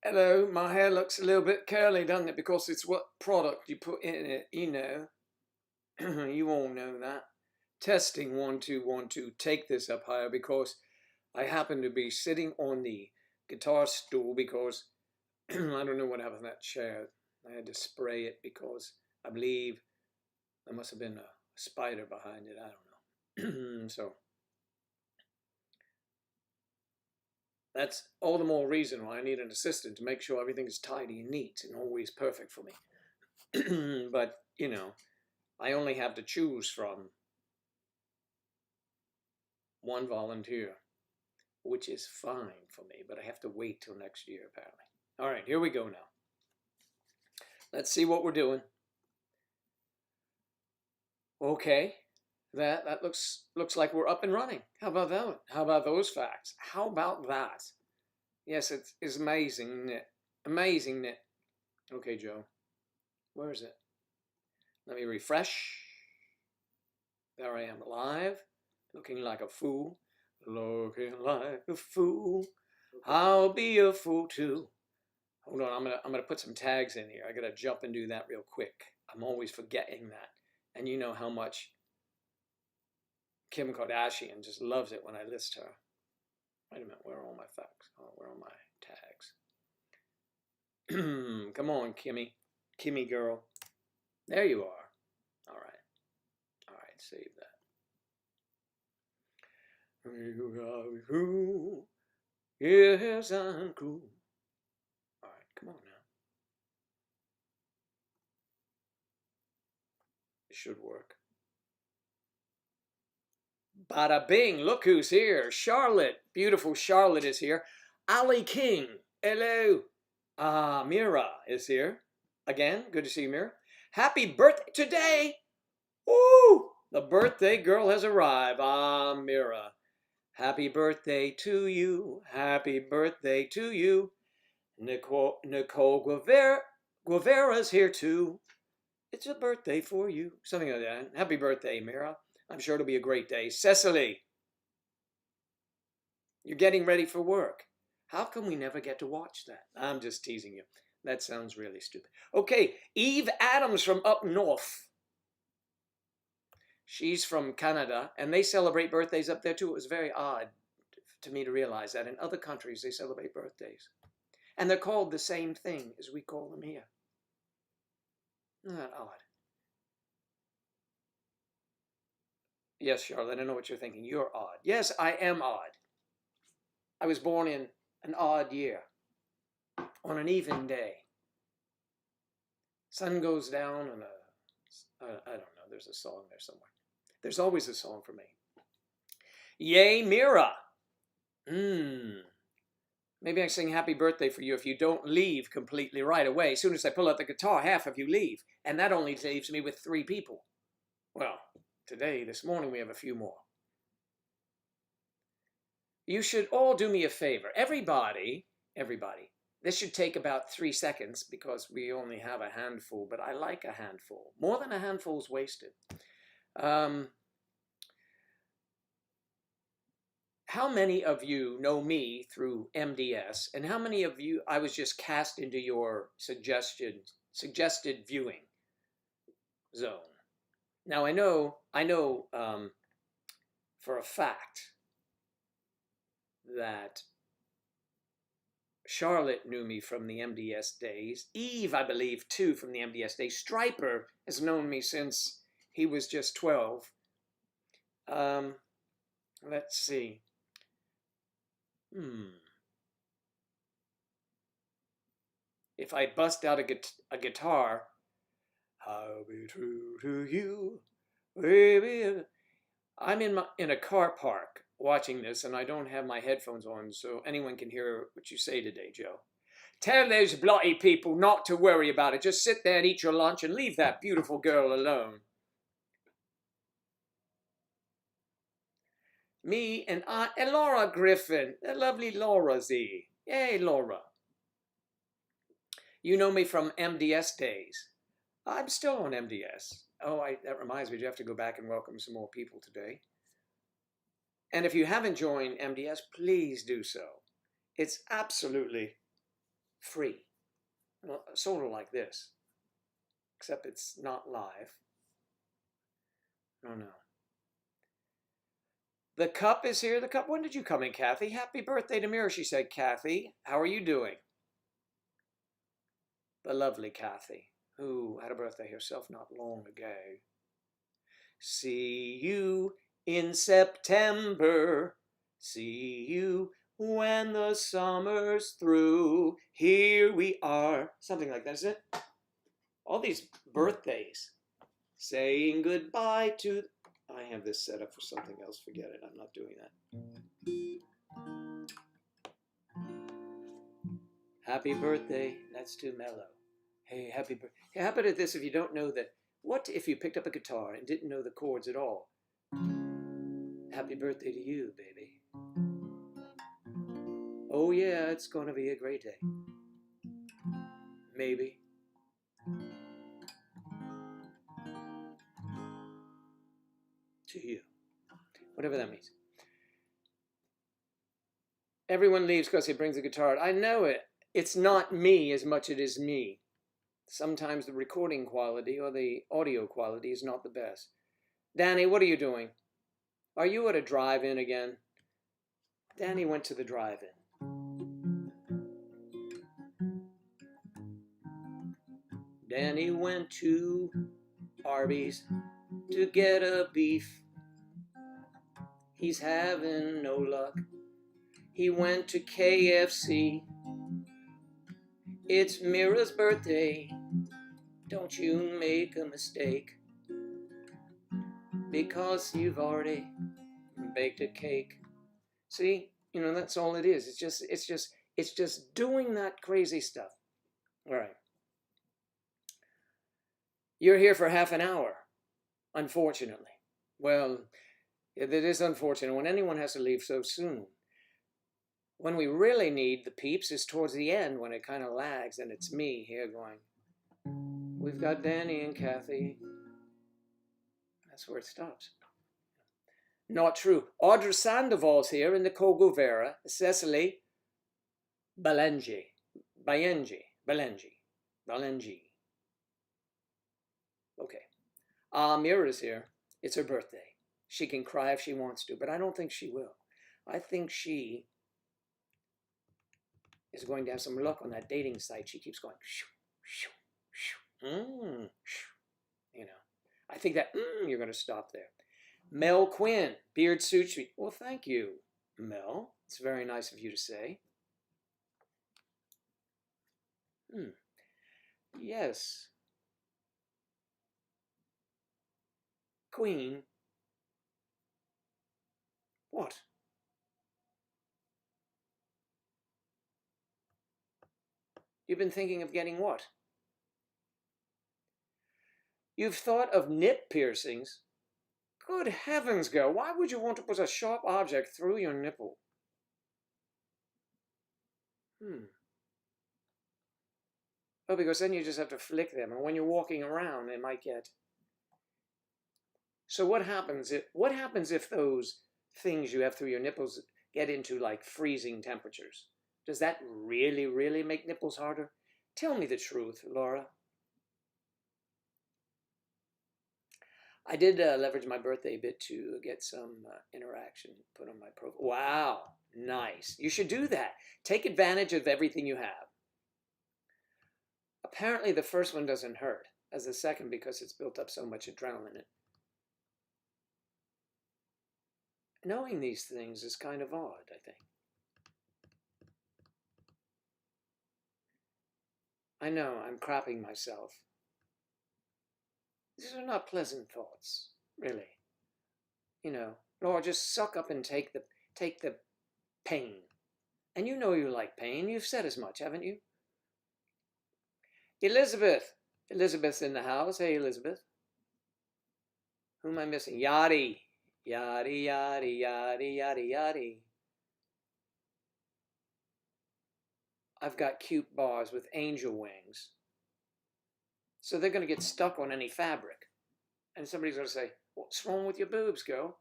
Hello, my hair looks a little bit curly, doesn't it? Because it's what product you put in it, you know. You all know that. Testing 1 2 1 2. Take this up higher because I happen to be sitting on the guitar stool because I don't know what happened to that chair. I had to spray it because I believe there must have been a spider behind it. I don't know. So that's all the more reason why I need an assistant to make sure everything is tidy and neat and always perfect for me. But, you know, I only have to choose from one volunteer, which is fine for me, but I have to wait till next year, apparently. All right, here we go now. Let's see what we're doing. Okay, that looks like we're up and running. How about that? How about those facts? How about that? Yes, it's amazing, isn't it? Amazing, isn't it? Okay, Joe, where is it? Let me refresh. There I am live, looking like a fool. Looking like a fool. I'll be a fool too. Hold on, I'm gonna put some tags in here. I gotta jump and do that real quick. I'm always forgetting that. And you know how much Kim Kardashian just loves it when I list her. Wait a minute, where are all my facts? Oh, where are my tags? Come on, Kimmy. Kimmy girl. There you are. All right. All right, save that. Yes, I'm cool. All right, come on now. It should work. Bada bing, look who's here. Charlotte, beautiful Charlotte is here. Ali King, hello. Mira is here. Again, good to see you, Mira. Happy birthday today. Woo! The birthday girl has arrived. Mira. Happy birthday to you. Happy birthday to you. Nicole Guevara's here too. It's a birthday for you. Something like that. Happy birthday, Mira. I'm sure it'll be a great day. Cecily, you're getting ready for work. How come we never get to watch that? I'm just teasing you. That sounds really stupid. Okay, Eve Adams from up north. She's from Canada, and they celebrate birthdays up there too. It was very odd to me to realize that in other countries they celebrate birthdays. And they're called the same thing as we call them here. Isn't that odd? Yes, Charlotte, I know what you're thinking. You're odd. Yes, I am odd. I was born in an odd year, on an even day. Sun goes down on a, I don't know, there's a song there somewhere. There's always a song for me. Yay, Mira. Maybe I sing happy birthday for you if you don't leave completely right away. As soon as I pull out the guitar, half of you leave. And that only leaves me with 3 people. Well, today, this morning, we have a few more. You should all do me a favor. Everybody, this should take about 3 seconds because we only have a handful, but I like a handful. More than a handful is wasted. How many of you know me through MDS, and how many of you I was just cast into your suggested viewing zone? Now I know for a fact that Charlotte knew me from the MDS days. Eve, I believe, too, from the MDS days. Striper has known me since he was just 12. Let's see. If I bust out a guitar, I'll be true to you, baby. I'm in a car park watching this, and I don't have my headphones on, so anyone can hear what you say today, Joe. Tell those bloody people not to worry about it. Just sit there and eat your lunch and leave that beautiful girl alone. Me and Laura Griffin, the lovely Laura Z. Yay, Laura. You know me from MDS days. I'm still on MDS. Oh, that reminds me, you have to go back and welcome some more people today. And if you haven't joined MDS, please do so. It's absolutely free. Well, sort of like this, except it's not live. Oh no. The cup is here. The cup. When did you come in, Kathy? Happy birthday to Mira, she said. Kathy, how are you doing? The lovely Kathy, who had a birthday herself not long ago. See you in September. See you when the summer's through. Here we are. Something like that, is it? All these birthdays. Saying goodbye to... I have this set up for something else. Forget it. I'm not doing that. Happy birthday. That's too mellow. Hey, happy birthday. Hey, how about this if you don't know that? What if you picked up a guitar and didn't know the chords at all? Happy birthday to you, baby. Oh yeah, it's going to be a great day. Maybe. To you. Whatever that means. Everyone leaves because he brings a guitar. I know it. It's not me as much as it is me. Sometimes the recording quality or the audio quality is not the best. Danny, what are you doing? Are you at a drive-in again? Danny went to the drive-in. Danny went to Arby's to get a beef. He's having no luck. He went to KFC. It's Mira's birthday. Don't you make a mistake, because you've already baked a cake. See, you know, that's all it is. It's just doing that crazy stuff. All right. You're here for half an hour, unfortunately. Well, it is unfortunate when anyone has to leave so soon. When we really need the peeps is towards the end, when it kind of lags, and it's me here going, we've got Danny and Kathy. That's where it stops. Not true. Audra Sandoval's here in the Kogo Vera. Cecily Balenji. Okay. Mira's here. It's her birthday. She can cry if she wants to, but I don't think she will. I think she is going to have some luck on that dating site. She keeps going, shoo, shoo, shoo, you know. I think that you're going to stop there. Mel Quinn, beard suits you. Well, thank you, Mel. It's very nice of you to say. Yes. Queen. What? You've been thinking of getting what? You've thought of nip piercings? Good heavens, girl. Why would you want to put a sharp object through your nipple? Oh, because then you just have to flick them, and when you're walking around, they might get... So what happens if those things you have through your nipples get into like freezing temperatures? Does that really, really make nipples harder? Tell me the truth, Laura. I did leverage my birthday a bit to get some interaction put on my profile. Wow, nice. You should do that. Take advantage of everything you have. Apparently the first one doesn't hurt as the second because it's built up so much adrenaline in it. Knowing these things is kind of odd, I think. I know, I'm crapping myself. These are not pleasant thoughts, really. You know, Laura, just suck up and take the pain. And you know you like pain. You've said as much, haven't you? Elizabeth. Elizabeth's in the house. Hey, Elizabeth. Who am I missing? Yachty. Yachty, yachty, yachty, yachty, yachty. I've got cute bars with angel wings. So they're going to get stuck on any fabric. And somebody's going to say, what's wrong with your boobs, girl?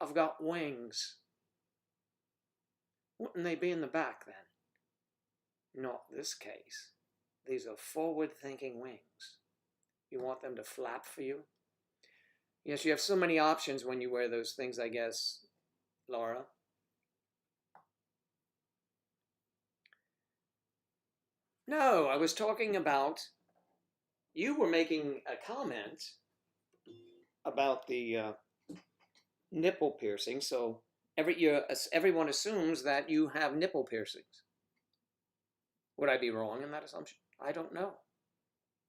I've got wings. Wouldn't they be in the back then? Not this case. These are forward-thinking wings. You want them to flap for you? Yes, you have so many options when you wear those things, I guess, Laura. No, I was talking about, you were making a comment about the nipple piercing, so everyone assumes that you have nipple piercings. Would I be wrong in that assumption? I don't know.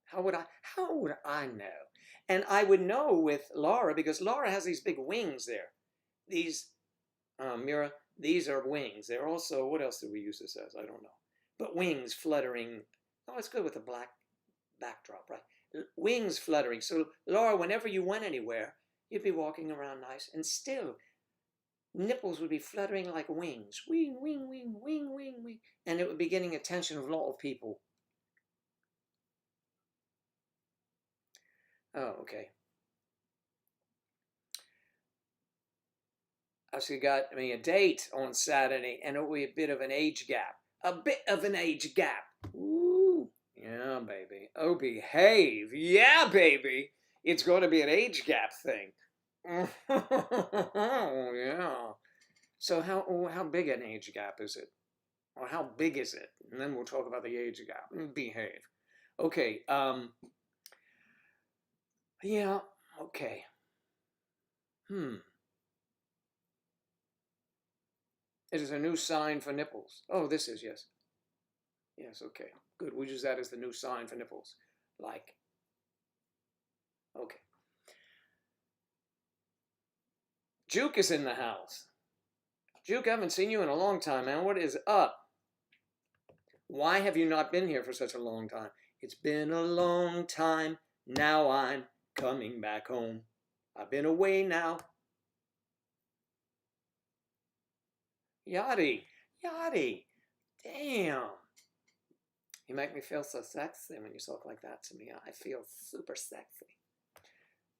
How would I know? And I would know with Laura because Laura has these big wings there. These, Mira, these are wings. They're also, what else do we use this as? I don't know. But wings fluttering. Oh, it's good with a black backdrop, right? Wings fluttering. So, Laura, whenever you went anywhere, you'd be walking around nice, and still, nipples would be fluttering like wings. Wing, wing, wing, wing, wing, wing. And it would be getting attention of a lot of people. Oh, okay. She got me a date on Saturday, and it'll be a bit of an age gap. A bit of an age gap. Ooh, yeah, baby. Oh, behave. Yeah, baby. It's going to be an age gap thing. Oh, yeah. So how big an age gap is it? Or how big is it? And then we'll talk about the age gap. Behave. Okay. Yeah. Okay. It is a new sign for nipples. Oh, this is, yes. Yes, okay. Good. We'll use that as the new sign for nipples. Like. Okay. Juke is in the house. Juke, I haven't seen you in a long time, man. What is up? Why have you not been here for such a long time? It's been a long time. Now I'm coming back home. I've been away now. Yachty. Yachty. Damn. You make me feel so sexy when you talk like that to me. I feel super sexy.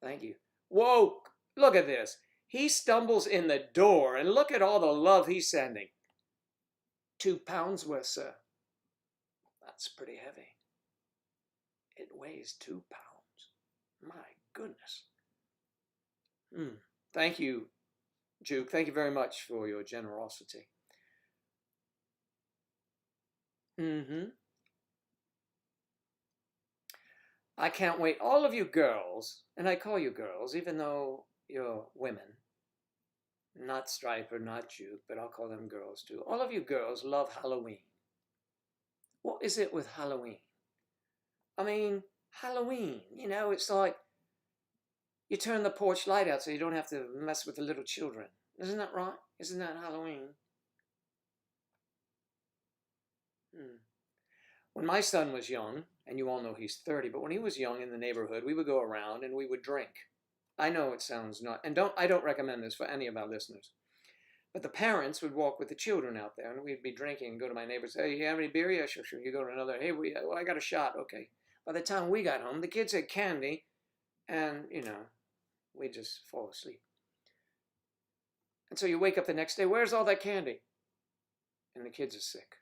Thank you. Whoa, look at this. He stumbles in the door, and look at all the love he's sending. 2 pounds worth, sir. That's pretty heavy. It weighs 2 pounds. My goodness. Thank you, Juke. Thank you very much for your generosity. I can't wait. All of you girls, and I call you girls, even though you're women, not Striper, not Juke, but I'll call them girls too. All of you girls love Halloween. What is it with Halloween? I mean, Halloween, you know, it's like you turn the porch light out so you don't have to mess with the little children. Isn't that right? Isn't that Halloween? When my son was young, and you all know he's 30, but when he was young in the neighborhood, we would go around and we would drink. I know it sounds not, and I don't recommend this for any of our listeners. But the parents would walk with the children out there, and we'd be drinking and go to my neighbors. Hey, you have any beer? Yeah, sure, sure. You go to another. Hey, well, I got a shot. Okay. By the time we got home, the kids had candy, and you know, we just fall asleep. And so you wake up the next day. Where's all that candy? And the kids are sick.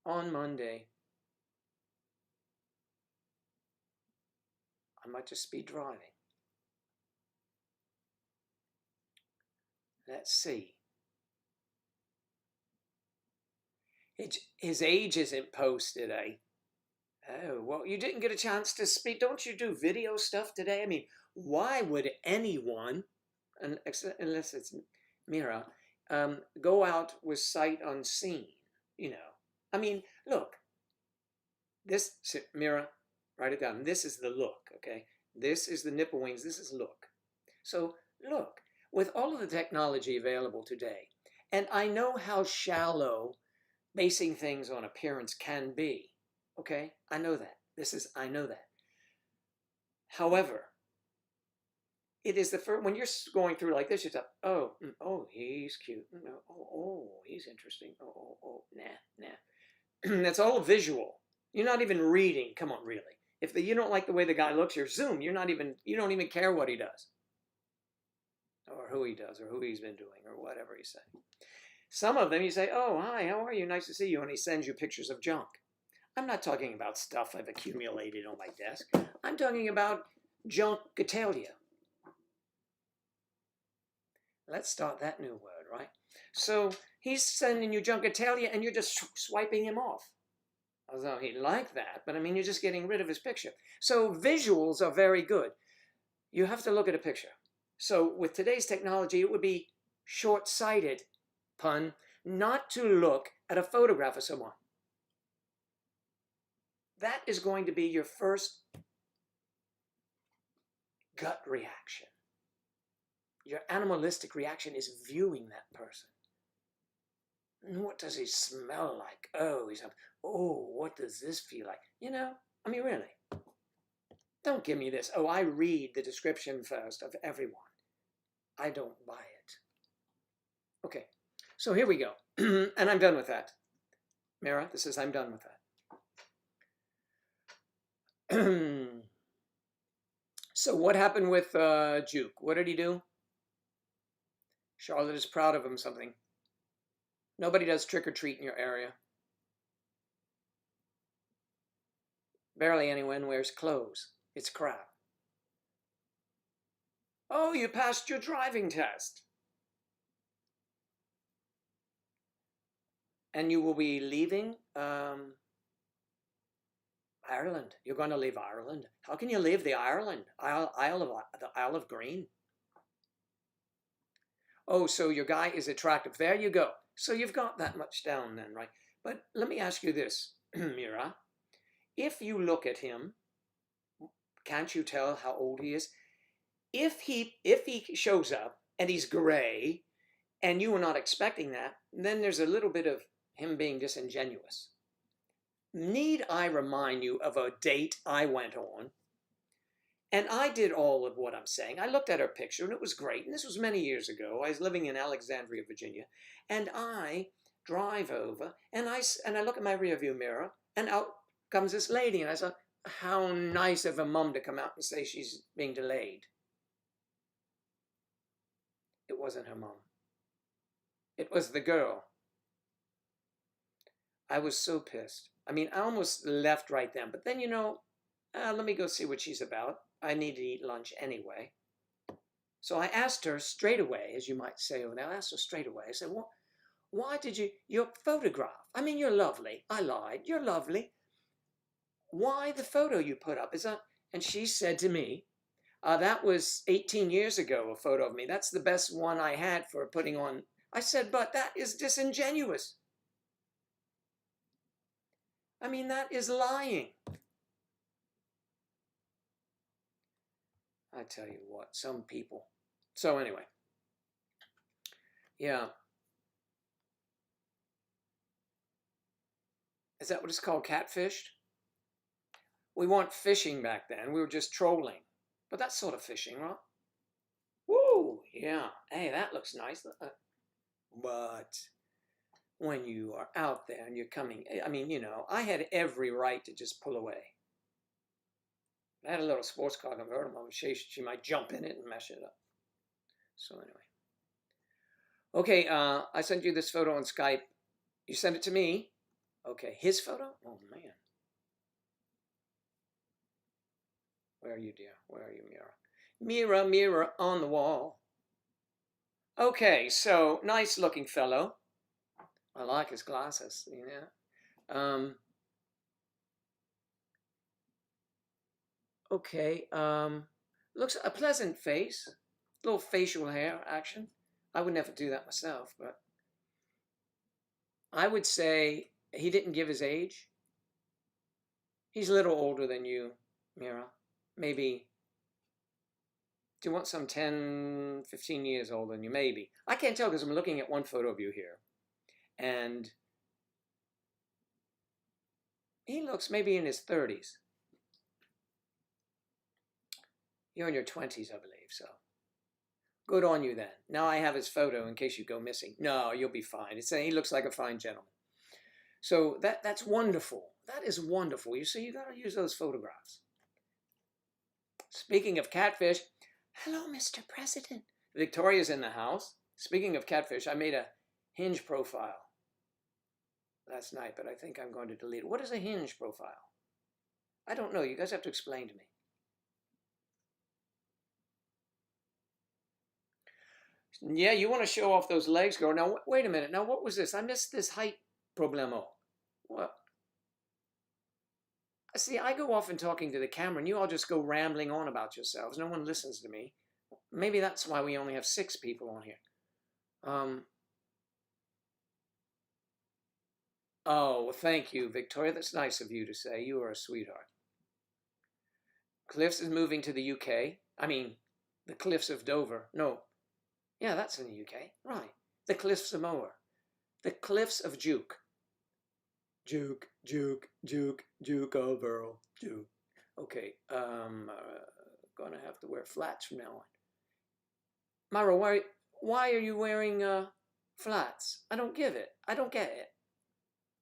On Monday, I might just be driving. Let's see. His age isn't posted, eh? Oh, well, you didn't get a chance to speak. Don't you do video stuff today? I mean, why would anyone, unless it's Mira, go out with sight unseen? You know, I mean, look, this, Mira, write it down. This is the look, okay? This is the nipple wings. This is look. So look, with all of the technology available today, and I know how shallow basing things on appearance can be, okay? I know that. I know that. However, it is the first, when you're going through like this, you thought, oh, he's cute. Oh, he's interesting. Nah. That's all visual. You're not even reading. Come on, really. If you don't like the way the guy looks, you're zoom. You don't even care what he does. or who he does, or who he's been doing, or whatever he's saying. Some of them you say, oh, hi, how are you? Nice to see you. And he sends you pictures of junk. I'm not talking about stuff I've accumulated on my desk. I'm talking about junkatalia. Let's start that new word, right? So he's sending you junkatalia and you're just swiping him off. Although he'd like that, but I mean, you're just getting rid of his picture. So visuals are very good. You have to look at a picture. So with today's technology, it would be short-sighted, pun, not to look at a photograph of someone. That is going to be your first gut reaction. Your animalistic reaction is viewing that person. What does he smell like? Oh, what does this feel like? You know, I mean, really. Don't give me this. Oh, I read the description first of everyone. I don't buy it. Okay, so here we go. And I'm done with that. Mira, this is, I'm done with that. So what happened with Juke? What did he do? Charlotte is proud of him something. Nobody does trick-or-treat in your area. Barely anyone wears clothes. It's crap. Oh, you passed your driving test. And you will be leaving Ireland. You're going to leave Ireland. How can you leave the Isle of Green? Oh, so your guy is attractive. There you go. So you've got that much down then, right? But let me ask you this, Mira. If you look at him, can't you tell how old he is? If he shows up and he's gray and you were not expecting that, then there's a little bit of him being disingenuous. Need I remind you of a date I went on? And I did all of what I'm saying. I looked at her picture and it was great. And this was many years ago. I was living in Alexandria, Virginia. And I drive over and I look at my rearview mirror and out comes this lady. And I thought, how nice of a mom to come out and say she's being delayed. It wasn't her mom. It was the girl. I was so pissed. I mean, I almost left right then. But then, you know, let me go see what she's about. I need to eat lunch anyway. So I asked her straight away, as you might say, and I asked her straight away. I said, well, why did your photograph? I mean, you're lovely. I lied. You're lovely. Why the photo you put up? Is that? And she said to me, that was 18 years ago, a photo of me. That's the best one I had for putting on. I said, but that is disingenuous. I mean, that is lying. I tell you what, some people. So anyway, yeah. Is that what it's called, catfished? We weren't fishing back then. We were just trolling. But that's sort of fishing, right? Woo, yeah. Hey, that looks nice. But when you are out there and you're coming, I mean, you know, I had every right to just pull away. I had a little sports car convertible. She might jump in it and mess it up. So anyway. Okay, I sent you this photo on Skype. You sent it to me. Okay, his photo? Oh, man. Where are you, dear? Where are you, Mira? Mira, Mira on the wall. Okay, so nice looking fellow. I like his glasses, you know. Okay, looks a pleasant face. Little facial hair action. I would never do that myself, but I would say he didn't give his age. He's a little older than you, Mira. Maybe, do you want some 10, 15 years older than you? Maybe. I can't tell because I'm looking at one photo of you here. And he looks maybe in his 30s. You're in your 20s, I believe, so. Good on you then. Now I have his photo in case you go missing. No, you'll be fine. He looks like a fine gentleman. So that's wonderful. That is wonderful. You see, you got to use those photographs. Speaking of catfish, hello, Mr. President. Victoria's in the house. Speaking of catfish, I made a Hinge profile last night, but I think I'm going to delete it. What is a Hinge profile? I don't know. You guys have to explain to me. Yeah, you want to show off those legs, girl. Now, wait a minute. Now, what was this? I missed this height problemo. What? See, I go off and talking to the camera, and you all just go rambling on about yourselves. No one listens to me. Maybe that's why we only have 6 people on here. Oh, well, thank you, Victoria. That's nice of you to say. You are a sweetheart. Cliffs is moving to the UK. I mean, the Cliffs of Dover. No. Yeah, that's in the UK. Right. The Cliffs of Moher. The Cliffs of Juke. Juke, Juke, Juke, Juke Overall. Juke. Okay. Gonna have to wear flats from now on. Myra, why are you wearing flats? I don't get it.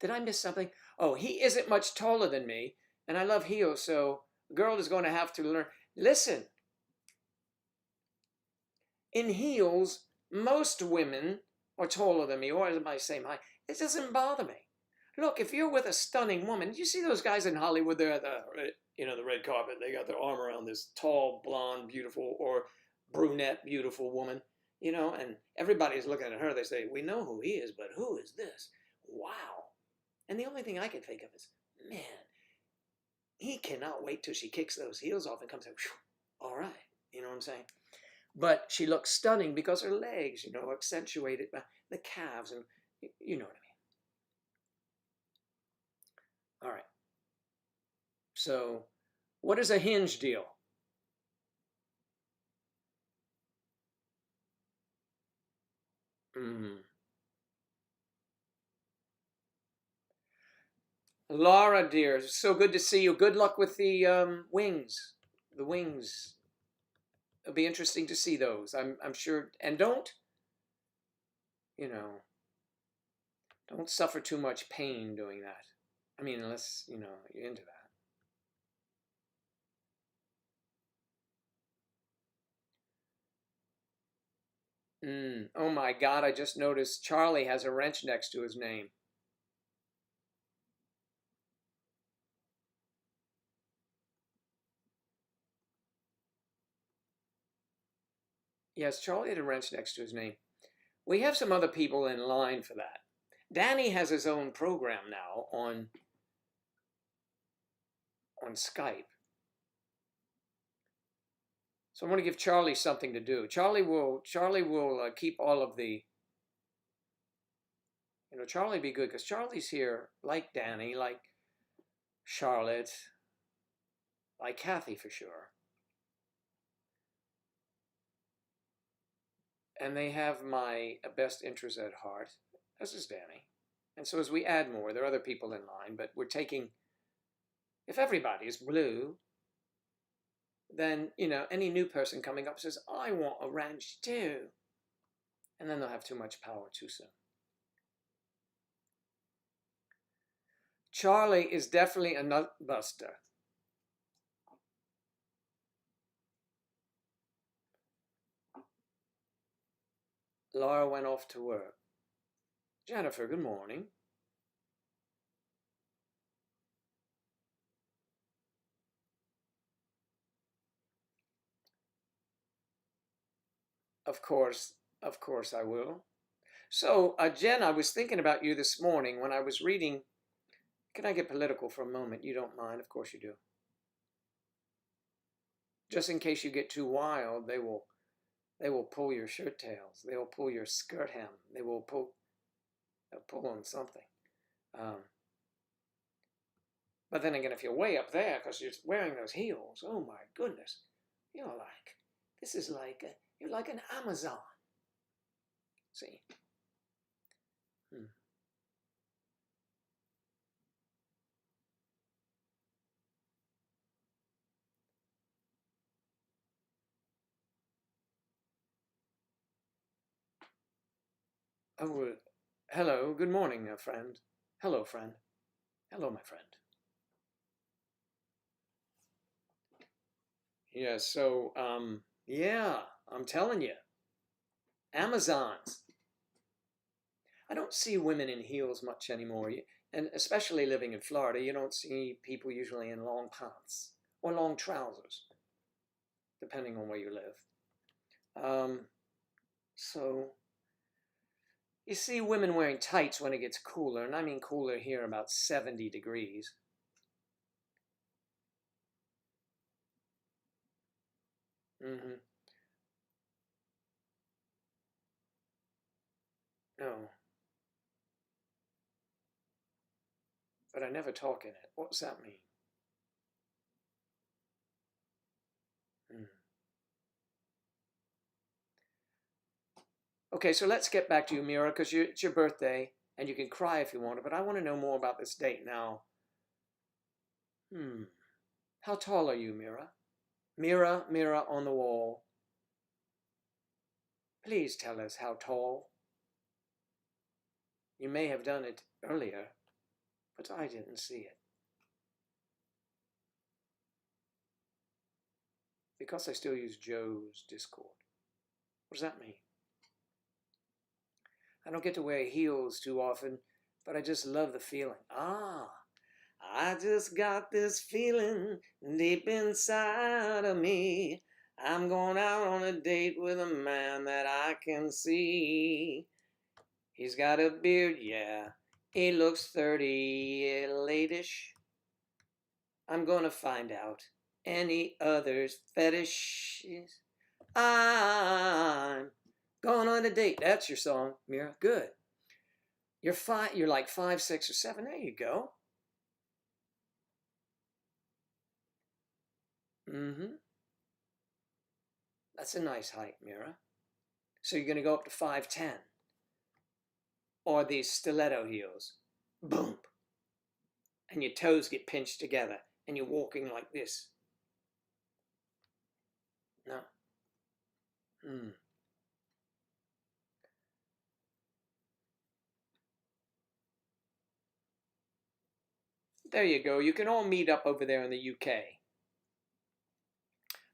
Did I miss something? Oh, he isn't much taller than me, and I love heels, so a girl is going to have to learn. Listen, in heels, most women are taller than me, or my same height. It doesn't bother me. Look, if you're with a stunning woman, you see those guys in Hollywood, they're at the red carpet, they got their arm around this tall, blonde, beautiful, or brunette, beautiful woman, and everybody's looking at her. They say, we know who he is, but who is this? Wow. And the only thing I can think of is, man, he cannot wait till she kicks those heels off and comes out, all right, you know what I'm saying? But she looks stunning because her legs, accentuated by the calves, and you know what I mean. All right. So, what is a Hinge deal? Laura, dear, so good to see you. Good luck with the wings. The wings. It'll be interesting to see those. I'm sure. And you know, don't suffer too much pain doing that. I mean, unless, you're into that. Oh my God, I just noticed Charlie has a wrench next to his name. Yes, Charlie had a wrench next to his name. We have some other people in line for that. Danny has his own program now on Skype. So I'm going to give Charlie something to do. Charlie will keep all of the, Charlie be good because Charlie's here, like Danny, like Charlotte, like Kathy for sure. And they have my best interest at heart, as is Danny. And so as we add more, there are other people in line, but we're taking, if everybody is blue, then, any new person coming up says, I want a ranch too. And then they'll have too much power too soon. Charlie is definitely a nut buster. Laura went off to work. Jennifer, good morning. Of course I will. So, Jen, I was thinking about you this morning when I was reading. Can I get political for a moment? You don't mind? Of course you do. Just in case you get too wild, they will pull your shirt tails. They will pull your skirt hem. They'll pull on something. But then again, if you're way up there because you're wearing those heels, oh my goodness, you're like, this is like, you're like an Amazon. See? Oh, hello, good morning, friend. Hello, friend. Hello, my friend. Yeah, so, yeah, I'm telling you. Amazons. I don't see women in heels much anymore. And especially living in Florida, you don't see people usually in long pants or long trousers, depending on where you live. So you see women wearing tights when it gets cooler, and I mean cooler here, about 70 degrees. Mm-hmm. No, but I never talk in it. What does that mean? Mm. Okay, so let's get back to you, Mira, because it's your birthday, and you can cry if you want to, but I want to know more about this date now. Hmm. How tall are you, Mira? Mira, Mira on the wall. Please tell us how tall. You may have done it earlier, but I didn't see it. Because I still use Joe's Discord. What does that mean? I don't get to wear heels too often, but I just love the feeling. I just got this feeling deep inside of me. I'm going out on a date with a man that I can see. He's got a beard, yeah. He looks 30, late-ish. I'm gonna find out any other's fetishes. I'm going on a date. That's your song, Mira. Good. You're like 5, 6, or 7. There you go. Mm-hmm. That's a nice height, Mira. So you're gonna go up to 5'10", or these stiletto heels. Boom. And your toes get pinched together, and you're walking like this. No. Hmm. There you go. You can all meet up over there in the UK.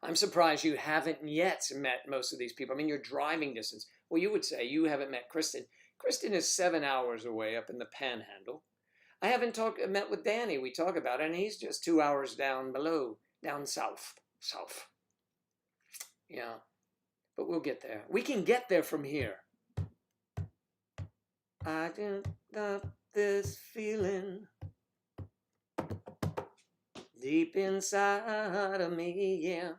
I'm surprised you haven't yet met most of these people. I mean, you're driving distance. Well, you would say you haven't met Kristen. Kristen is 7 hours away up in the Panhandle. I haven't met with Danny. We talk about it, and he's just 2 hours down below, down south. South. Yeah, but we'll get there. We can get there from here. I didn't stop this feeling deep inside of me, yeah.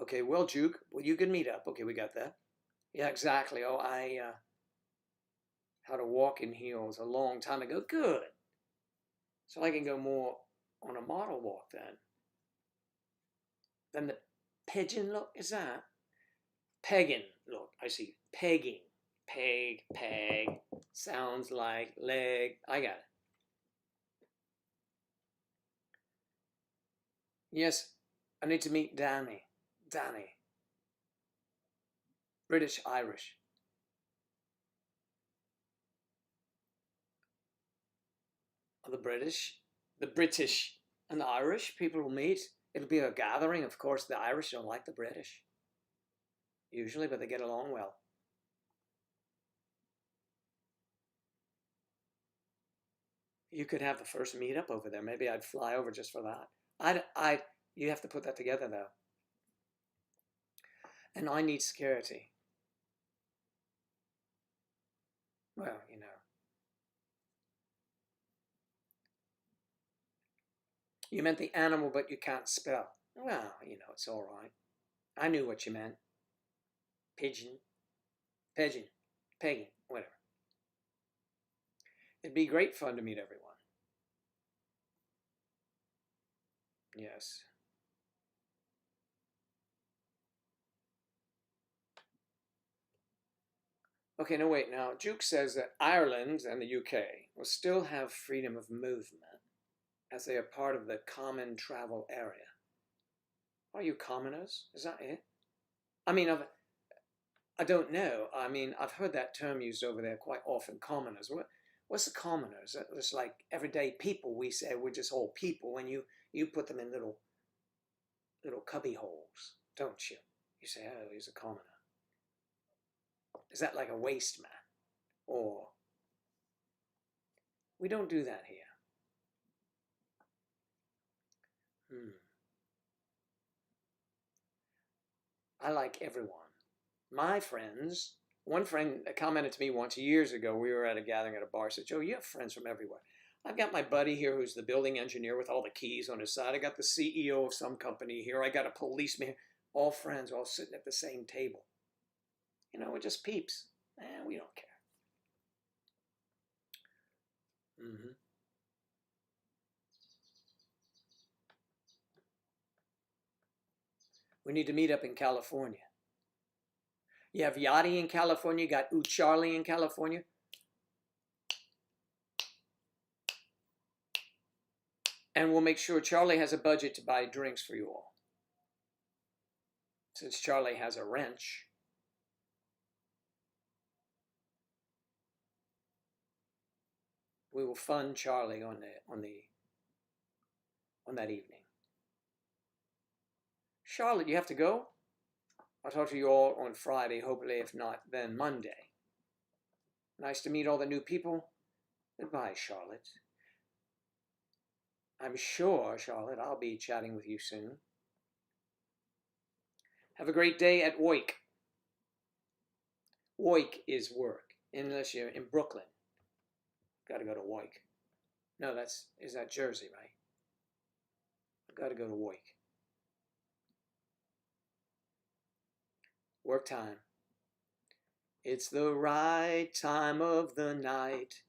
Okay, well, Juke, well, you can meet up. Okay, we got that. Yeah, exactly. Oh, I how to walk in heels a long time ago. Good. So I can go more on a model walk then. Then the pigeon look, is that? Pegging look, I see. Pegging. Peg, peg. Sounds like leg. I got it. Yes, I need to meet Danny. Danny. British Irish. The British and the Irish people will meet. It'll be a gathering. Of course, the Irish don't like the British, usually, but they get along well. You could have the first meetup over there. Maybe I'd fly over just for that. You have to put that together though. And I need security. Well, you know. You meant the animal, but you can't spell. Well, you know, it's all right. I knew what you meant. Pigeon, pigeon, pegging, whatever. It'd be great fun to meet everyone. Yes. Okay, no, wait. Now, Juke says that Ireland and the UK will still have freedom of movement as they are part of the common travel area. Are you commoners? Is that it? I mean, I don't know. I mean, I've heard that term used over there quite often, commoners. What's the commoners? It's like everyday people. We say we're just all people, and you put them in little cubby holes, don't you? You say, oh, he's a commoner. Is that like a waste man? Or we don't do that here. I like everyone. My friends, one friend commented to me once years ago, we were at a gathering at a bar, said, Joe, you have friends from everywhere. I've got my buddy here who's the building engineer with all the keys on his side. I got the CEO of some company here. I got a policeman, all friends, all sitting at the same table. You know, we're just peeps. We don't care. We need to meet up in California. You have Yachty in California, you got Charlie in California. And we'll make sure Charlie has a budget to buy drinks for you all. Since Charlie has a wrench. We will fund Charlie on that evening. Charlotte, you have to go? I'll talk to you all on Friday, hopefully, if not, then Monday. Nice to meet all the new people. Goodbye, Charlotte. I'm sure, Charlotte, I'll be chatting with you soon. Have a great day at WOIC. WOIC is work, unless you're in Brooklyn. Got to go to WOIC. No, is that Jersey, right? I've got to go to WOIC. Work time. It's the right time of the night,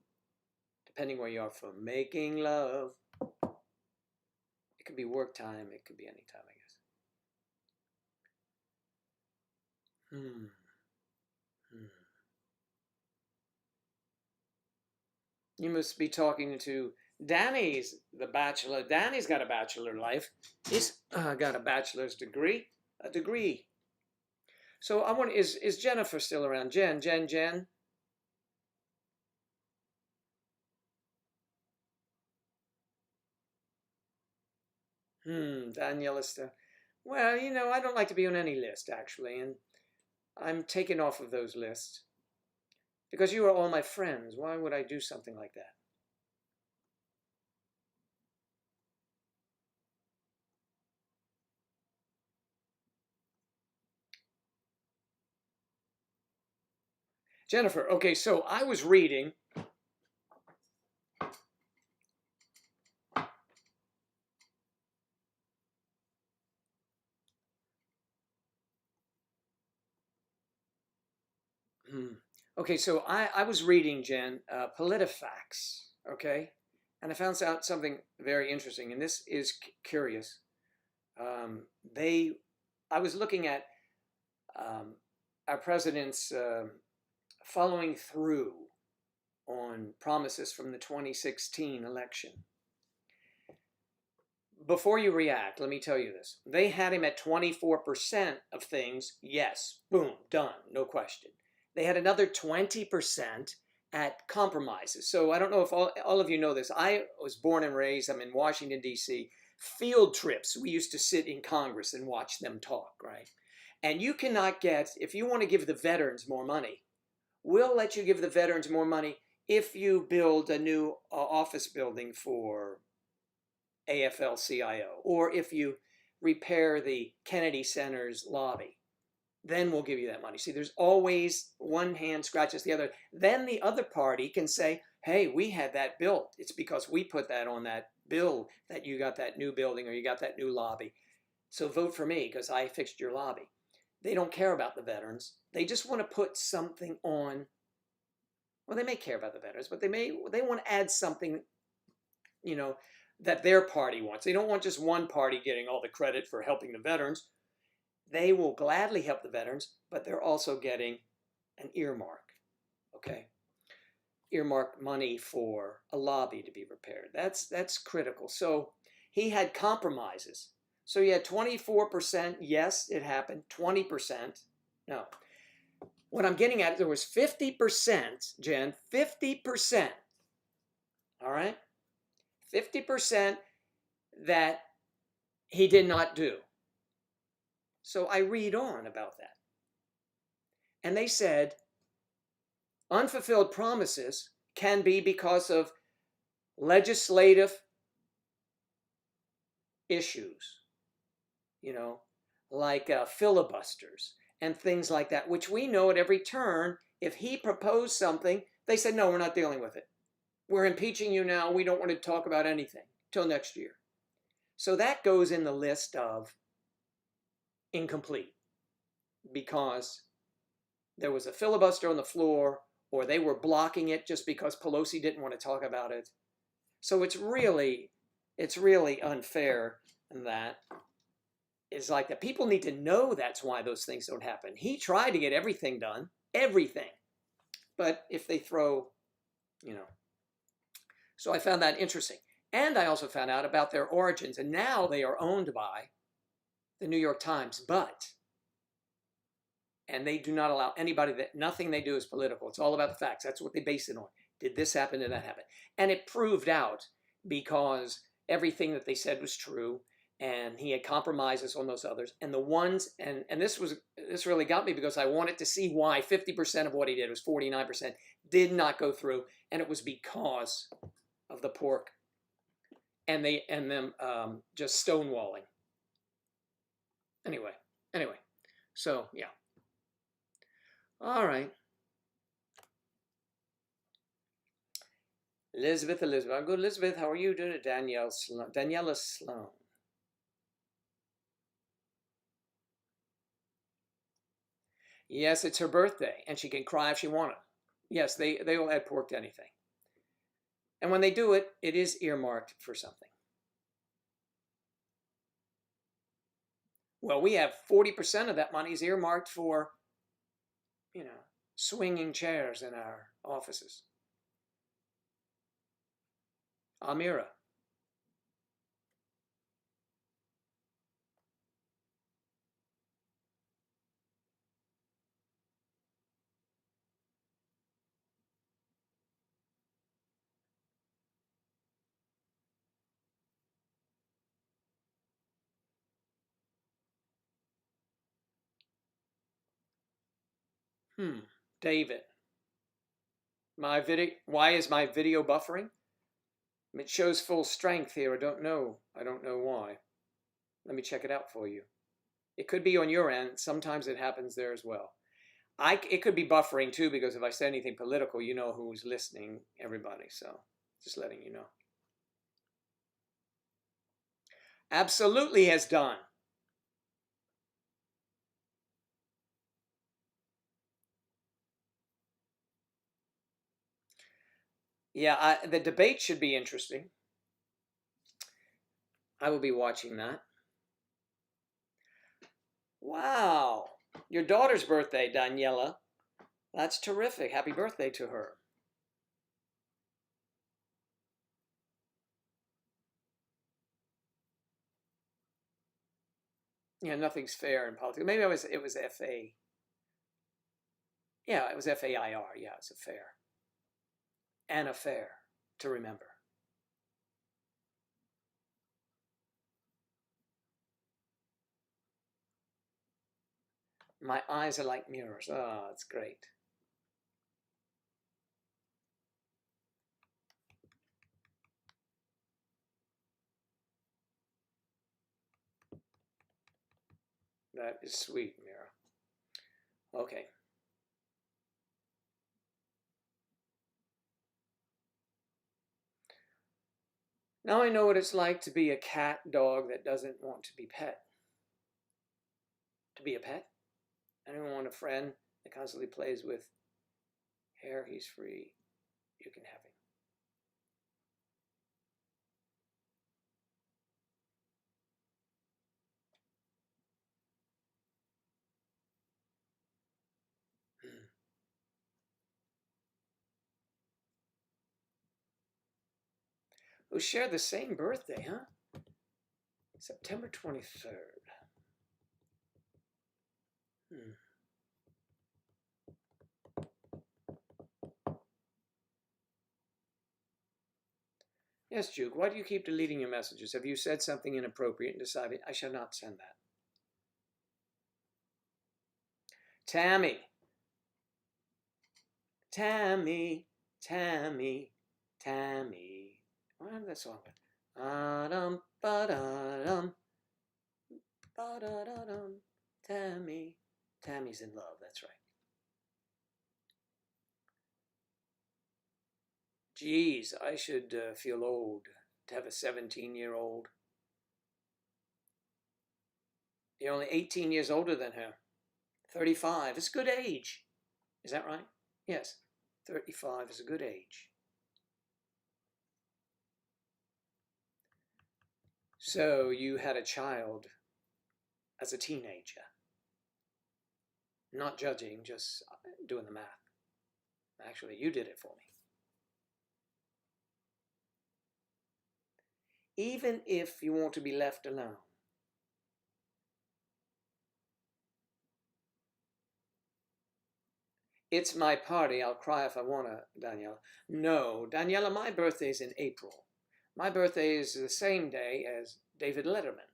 depending where you are, for making love. It could be work time. It could be any time, I guess. You must be talking to Danny's the bachelor. Danny's got a bachelor life. He's got a bachelor's degree. A degree. So I wonder, is Jennifer still around? Jen. Danielle is still. Well, you know, I don't like to be on any list, actually, and I'm taken off of those lists. Because you are all my friends. Why would I do something like that? Jennifer, okay, so I was reading. Okay, so I was reading, Jen, PolitiFacts, okay? And I found out something very interesting, and this is curious. I was looking at our president's following through on promises from the 2016 election. Before you react, let me tell you this. They had him at 24% of things. Yes, boom, done, no question. They had another 20% at compromises. So I don't know if all of you know this. I was born and raised, I'm in Washington, D.C. Field trips, we used to sit in Congress and watch them talk, right? And you cannot get, if you want to give the veterans more money, we'll let you give the veterans more money if you build a new office building for AFL-CIO, or if you repair the Kennedy Center's lobby. Then we'll give you that money. See, there's always one hand scratches the other. Then the other party can say, hey, we had that built. It's because we put that on that bill that you got that new building or you got that new lobby. So vote for me because I fixed your lobby. They don't care about the veterans. They just want to put something on. Well, they may care about the veterans, but they want to add something, you know, that their party wants. They don't want just one party getting all the credit for helping the veterans. They will gladly help the veterans, but they're also getting an earmark, okay? Earmark money for a lobby to be repaired. That's critical. So he had compromises. So you had 24%, yes, it happened. 20%, no. What I'm getting at, there was 50%, Jen, 50%, all right? 50% that he did not do. So I read on about that. And they said Unfulfilled promises can be because of legislative issues, you know, like filibusters and things like that, which we know at every turn, if he proposed something, they said, no, we're not dealing with it. We're impeaching you now. We don't want to talk about anything till next year. So that goes in the list of incomplete because there was a filibuster on the floor, or they were blocking it just because Pelosi didn't want to talk about it. So it's really unfair in that. It's like that people need to know that's why those things don't happen. He tried to get everything done, everything. But if they throw, you know. So I found that interesting. And I also found out about their origins. And now they are owned by the New York Times. And they do not allow anybody that, nothing they do is political. It's all about the facts. That's what they base it on. Did this happen? Did that happen? And it proved out because everything that they said was true. And he had compromises on those others. And the ones, and this really got me because I wanted to see why 50% of what he did was 49% did not go through. And it was because of the pork and them just stonewalling. Anyway, so yeah. All right. Elizabeth, I'm good. Elizabeth, how are you doing? Daniela Sloan. Yes, it's her birthday, and she can cry if she wanted. Yes, they will add pork to anything. And when they do it, it is earmarked for something. Well, we have 40% of that money is earmarked for, you know, swinging chairs in our offices. Amira. David. My video. Why is my video buffering? It shows full strength here. I don't know why. Let me check it out for you. It could be on your end. Sometimes it happens there as well. It could be buffering too, because if I say anything political, you know who's listening, everybody. So just letting you know. Absolutely has done. Yeah, the debate should be interesting. I will be watching that. Wow. Your daughter's birthday, Daniela. That's terrific. Happy birthday to her. Yeah, nothing's fair in politics. Maybe it was FA. Yeah, it was FAIR. Yeah, it's a fair. And a fair to remember. My eyes are like mirrors. Oh, that's great. That is sweet, Mira. Okay. Now I know what it's like to be a cat dog that doesn't want to be pet. To be a pet? I don't want a friend that constantly plays with hair. He's free. You can have him. Who share the same birthday, huh? September 23rd. Yes, Juke, why do you keep deleting your messages? Have you said something inappropriate and decided I shall not send that? Tammy. Tammy, Tammy, Tammy. What is that song? Ba-dum, ba-da-dum, ba-da-da-dum. Tammy, Tammy's in love, that's right. Geez, I should feel old to have a 17-year-old. You're only 18 years older than her. 35 is a good age. Is that right? Yes, 35 is a good age. So you had a child as a teenager. Not judging, just doing the math. Actually, you did it for me. Even if you want to be left alone, it's my party. I'll cry if I want to, Daniela. No, Daniela, my birthday is in April. My birthday is the same day as David Letterman.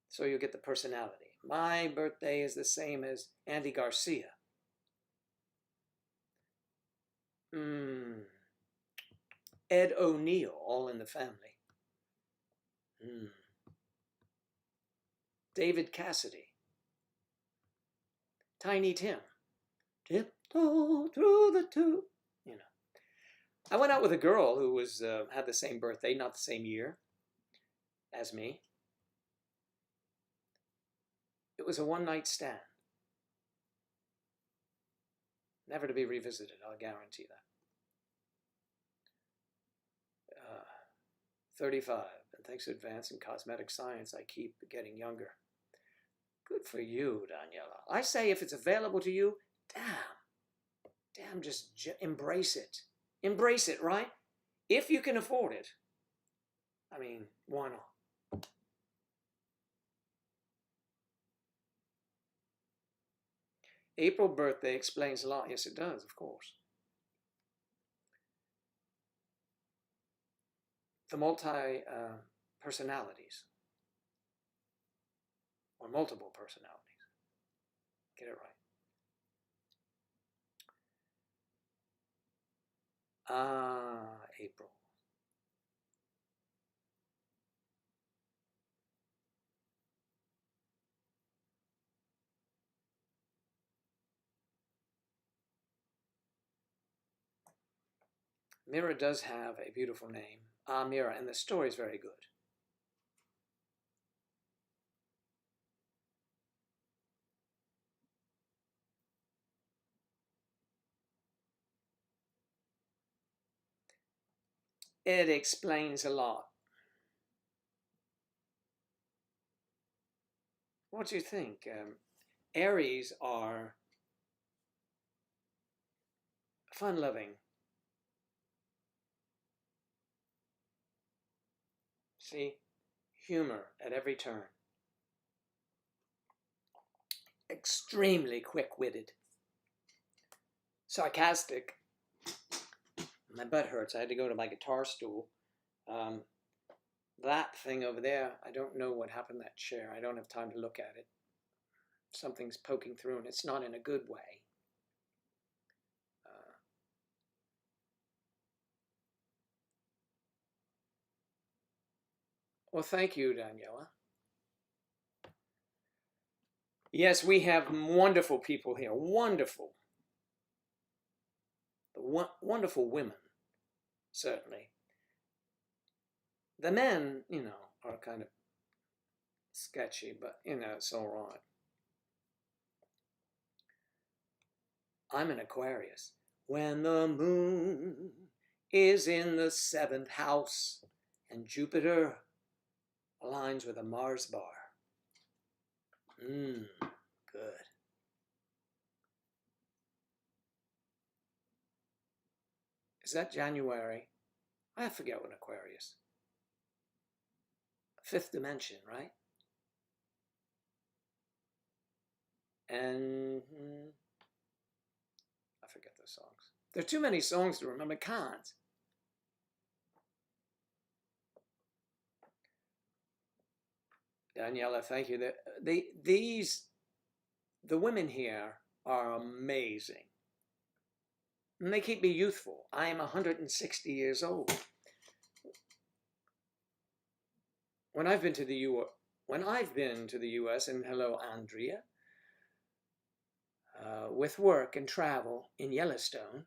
So you get the personality. My birthday is the same as Andy Garcia. Ed O'Neill, All in the Family. David Cassidy. Tiny Tim. Tiptoe through the tube. You know. I went out with a girl who was had the same birthday, not the same year as me. It was a one-night stand. Never to be revisited, I'll guarantee that. 35, and thanks to advance in cosmetic science, I keep getting younger. Good for you, Daniela. I say if it's available to you, damn, just embrace it. Embrace it, right? If you can afford it. I mean, why not? April birthday explains a lot. Yes, it does, of course. The multi-personalities. Or multiple personalities. Get it right. April. Mira does have a beautiful name. Mira, and the story is very good. It explains a lot. What do you think? Aries are fun-loving. See? Humor at every turn. Extremely quick-witted. Sarcastic. My butt hurts. I had to go to my guitar stool. That thing over there, I don't know what happened to that chair. I don't have time to look at it. Something's poking through, and it's not in a good way. Well, thank you, Daniela. Yes, we have wonderful people here. Wonderful. Wonderful women, certainly. The men, are kind of sketchy, but, it's all right. I'm an Aquarius. When the moon is in the 7th house and Jupiter aligns with a Mars bar. Good. Is that January? I forget what Aquarius. 5th dimension, right? And I forget those songs. There are too many songs to remember. Can't. Daniela, thank you. The women here are amazing. And they keep me youthful. I am 160 years old. When I've been to the U.S., and hello, Andrea, with work and travel in Yellowstone,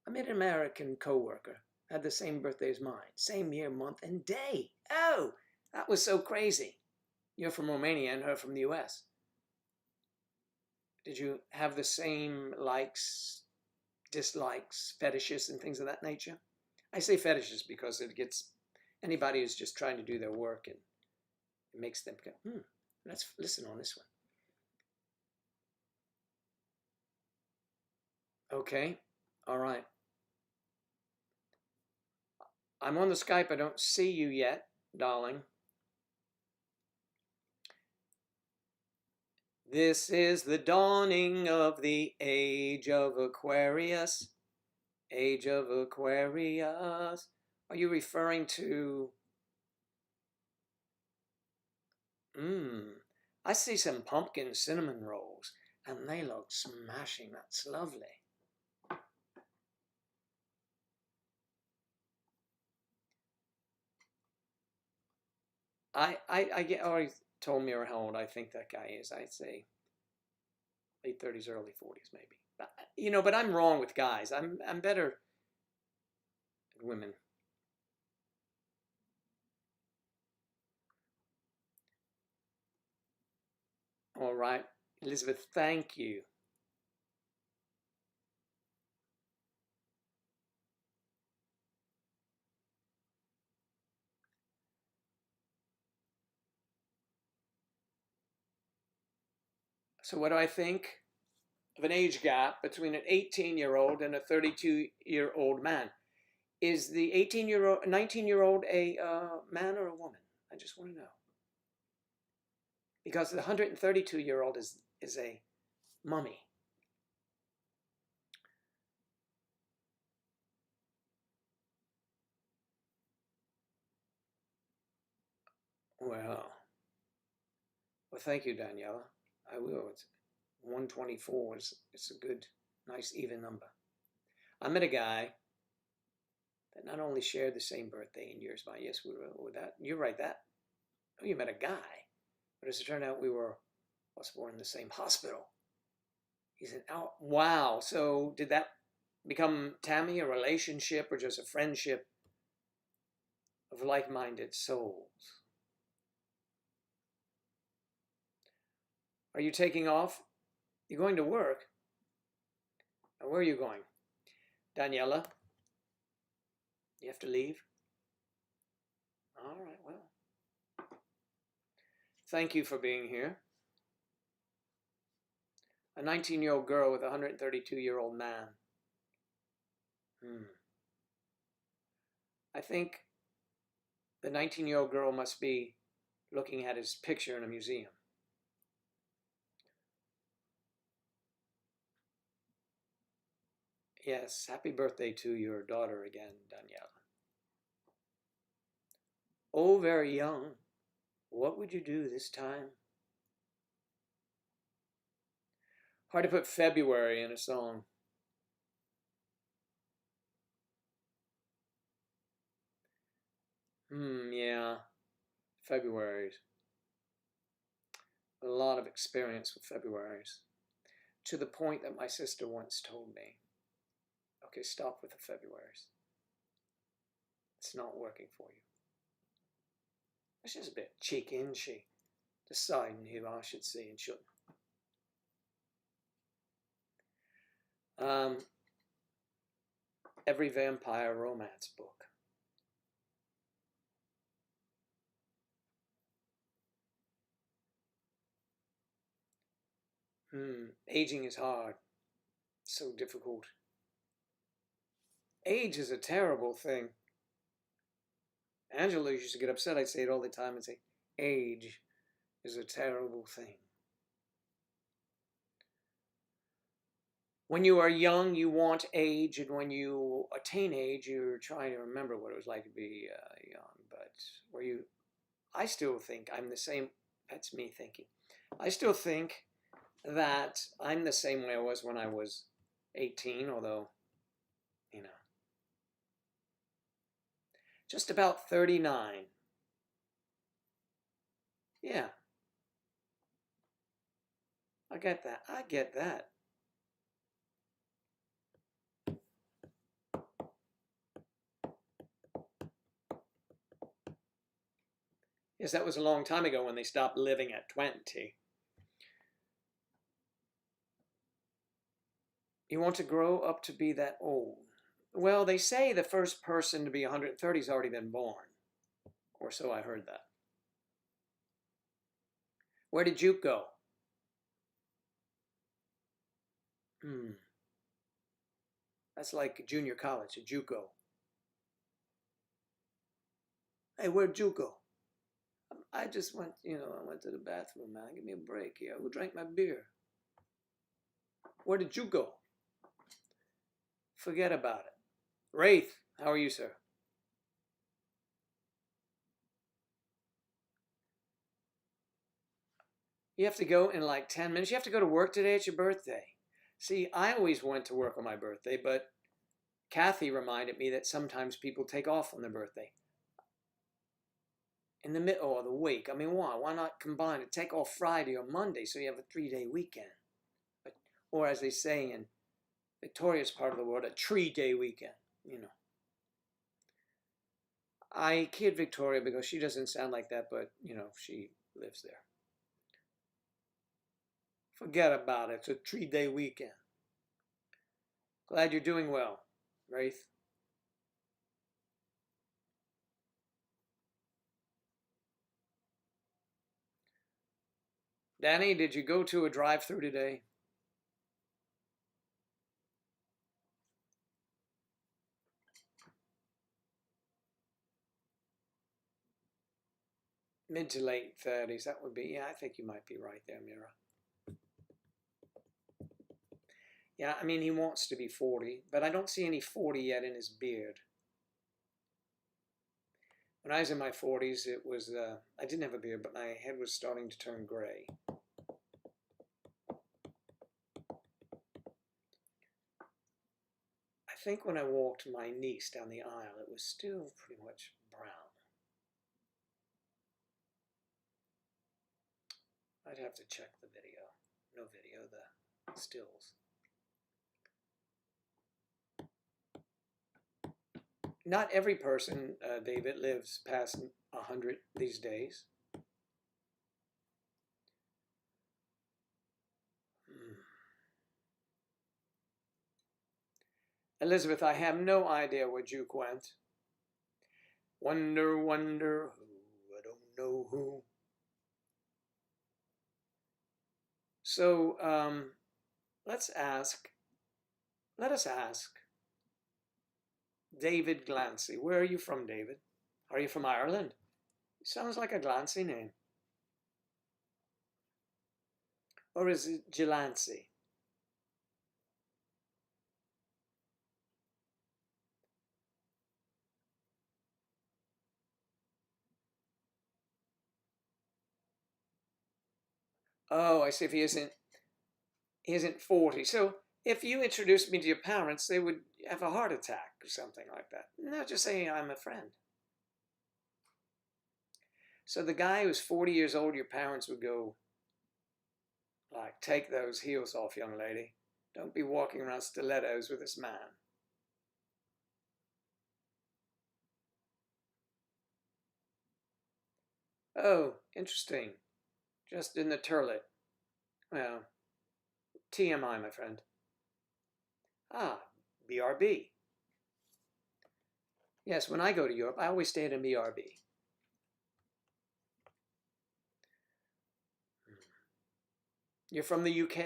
I met an American coworker, had the same birthday as mine, same year, month, and day. Oh, that was so crazy. You're from Romania and her from the U.S. Did you have the same likes, dislikes, fetishes, and things of that nature? I say fetishes because it gets anybody who's just trying to do their work, and it makes them go, let's listen on this one. Okay, all right. I'm on the Skype. I don't see you yet, darling. This is the dawning of the age of Aquarius. Age of Aquarius. Are you referring to... I see some pumpkin cinnamon rolls, and they look smashing. That's lovely. I get already told me how old I think that guy is. I'd say late 30s, early 40s, maybe. But, but I'm wrong with guys. I'm better at women. All right, Elizabeth, thank you. So what do I think of an age gap between an 18-year-old and a 32-year-old man? Is the 19-year-old a man or a woman? I just want to know. Because the 132-year-old is a mummy. Well, thank you, Daniela. I will. It's 124 it's a good, nice, even number. I met a guy that not only shared the same birthday and years by, yes, we were with that. You're right, that. Oh, you met a guy. But as it turned out, we were born in the same hospital. He said, oh, wow. So did that become, Tammy, a relationship or just a friendship of like-minded souls? Are you taking off? You're going to work? Where are you going? Daniela, you have to leave? All right, well. Thank you for being here. A 19-year-old girl with a 132-year-old man. I think the 19-year-old girl must be looking at his picture in a museum. Yes, happy birthday to your daughter again, Daniela. Oh, very young. What would you do this time? Hard to put February in a song. Yeah. Februaries. A lot of experience with Februaries. To the point that my sister once told me, okay, stop with the Februaries. It's not working for you. She's a bit cheeky, isn't she? Deciding who I should see and shouldn't. Every vampire romance book. Aging is hard. So difficult. Age is a terrible thing. Angela used to get upset. I'd say it all the time and say, age is a terrible thing. When you are young, you want age, and when you attain age, you're trying to remember what it was like to be young. But I still think I'm the same. That's me thinking. I still think that I'm the same way I was when I was 18, although, you know, just about 39. Yeah, I get that. I get that. Yes, that was a long time ago when they stopped living at 20. You want to grow up to be that old? Well, they say the first person to be 130 has already been born. Or so I heard that. Where did Juke go? That's like junior college, a JUCO. Hey, where'd Juke go? I just went, I went to the bathroom, man. Give me a break here. Who drank my beer? Where did you go? Forget about it. Wraith, how are you, sir? You have to go in like 10 minutes. You have to go to work today. It's your birthday. See, I always went to work on my birthday, but Kathy reminded me that sometimes people take off on their birthday. In the middle of the week. I mean, why? Why not combine it? Take off Friday or Monday so you have a 3-day weekend. Or as they say in Victoria's part of the world, a 3-day weekend, I kid Victoria because she doesn't sound like that, but, she lives there. Forget about it. It's a 3-day weekend. Glad you're doing well, Wraith. Danny, did you go to a drive-thru today? Mid to late 30s, that would be, yeah, I think you might be right there, Mira. Yeah, I mean, he wants to be 40, but I don't see any 40 yet in his beard. When I was in my 40s, it was, I didn't have a beard, but my head was starting to turn gray. I think when I walked my niece down the aisle, it was still pretty much brown. I'd have to check the video. No video, the stills. Not every person, David, lives past 100 these days. Elizabeth, I have no idea where Juke went. Wonder, wonder who, I don't know who. So, let us ask David Glancy. Where are you from, David? Are you from Ireland? Sounds like a Glancy name. Or is it Gelancy? Oh, I see. If he isn't 40. So if you introduced me to your parents, they would have a heart attack or something like that. No, just saying I'm a friend. So the guy who's 40 years old, your parents would go, like, take those heels off, young lady. Don't be walking around stilettos with this man. Oh, interesting. Just in the turlet. Well, TMI, my friend. Ah, BRB. Yes, when I go to Europe, I always stay at a BRB. You're from the UK.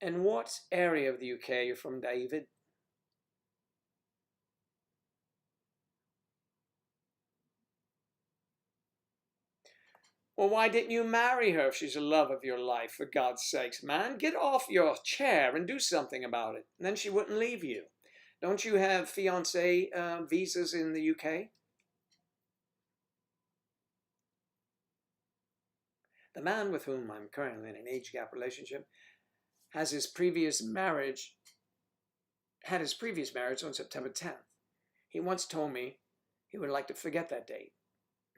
And what area of the UK you're from, David? Well, why didn't you marry her if she's the love of your life, for God's sakes, man? Get off your chair and do something about it. And then she wouldn't leave you. Don't you have fiancé visas in the UK? The man with whom I'm currently in an age gap relationship had his previous marriage on September 10th. He once told me he would like to forget that date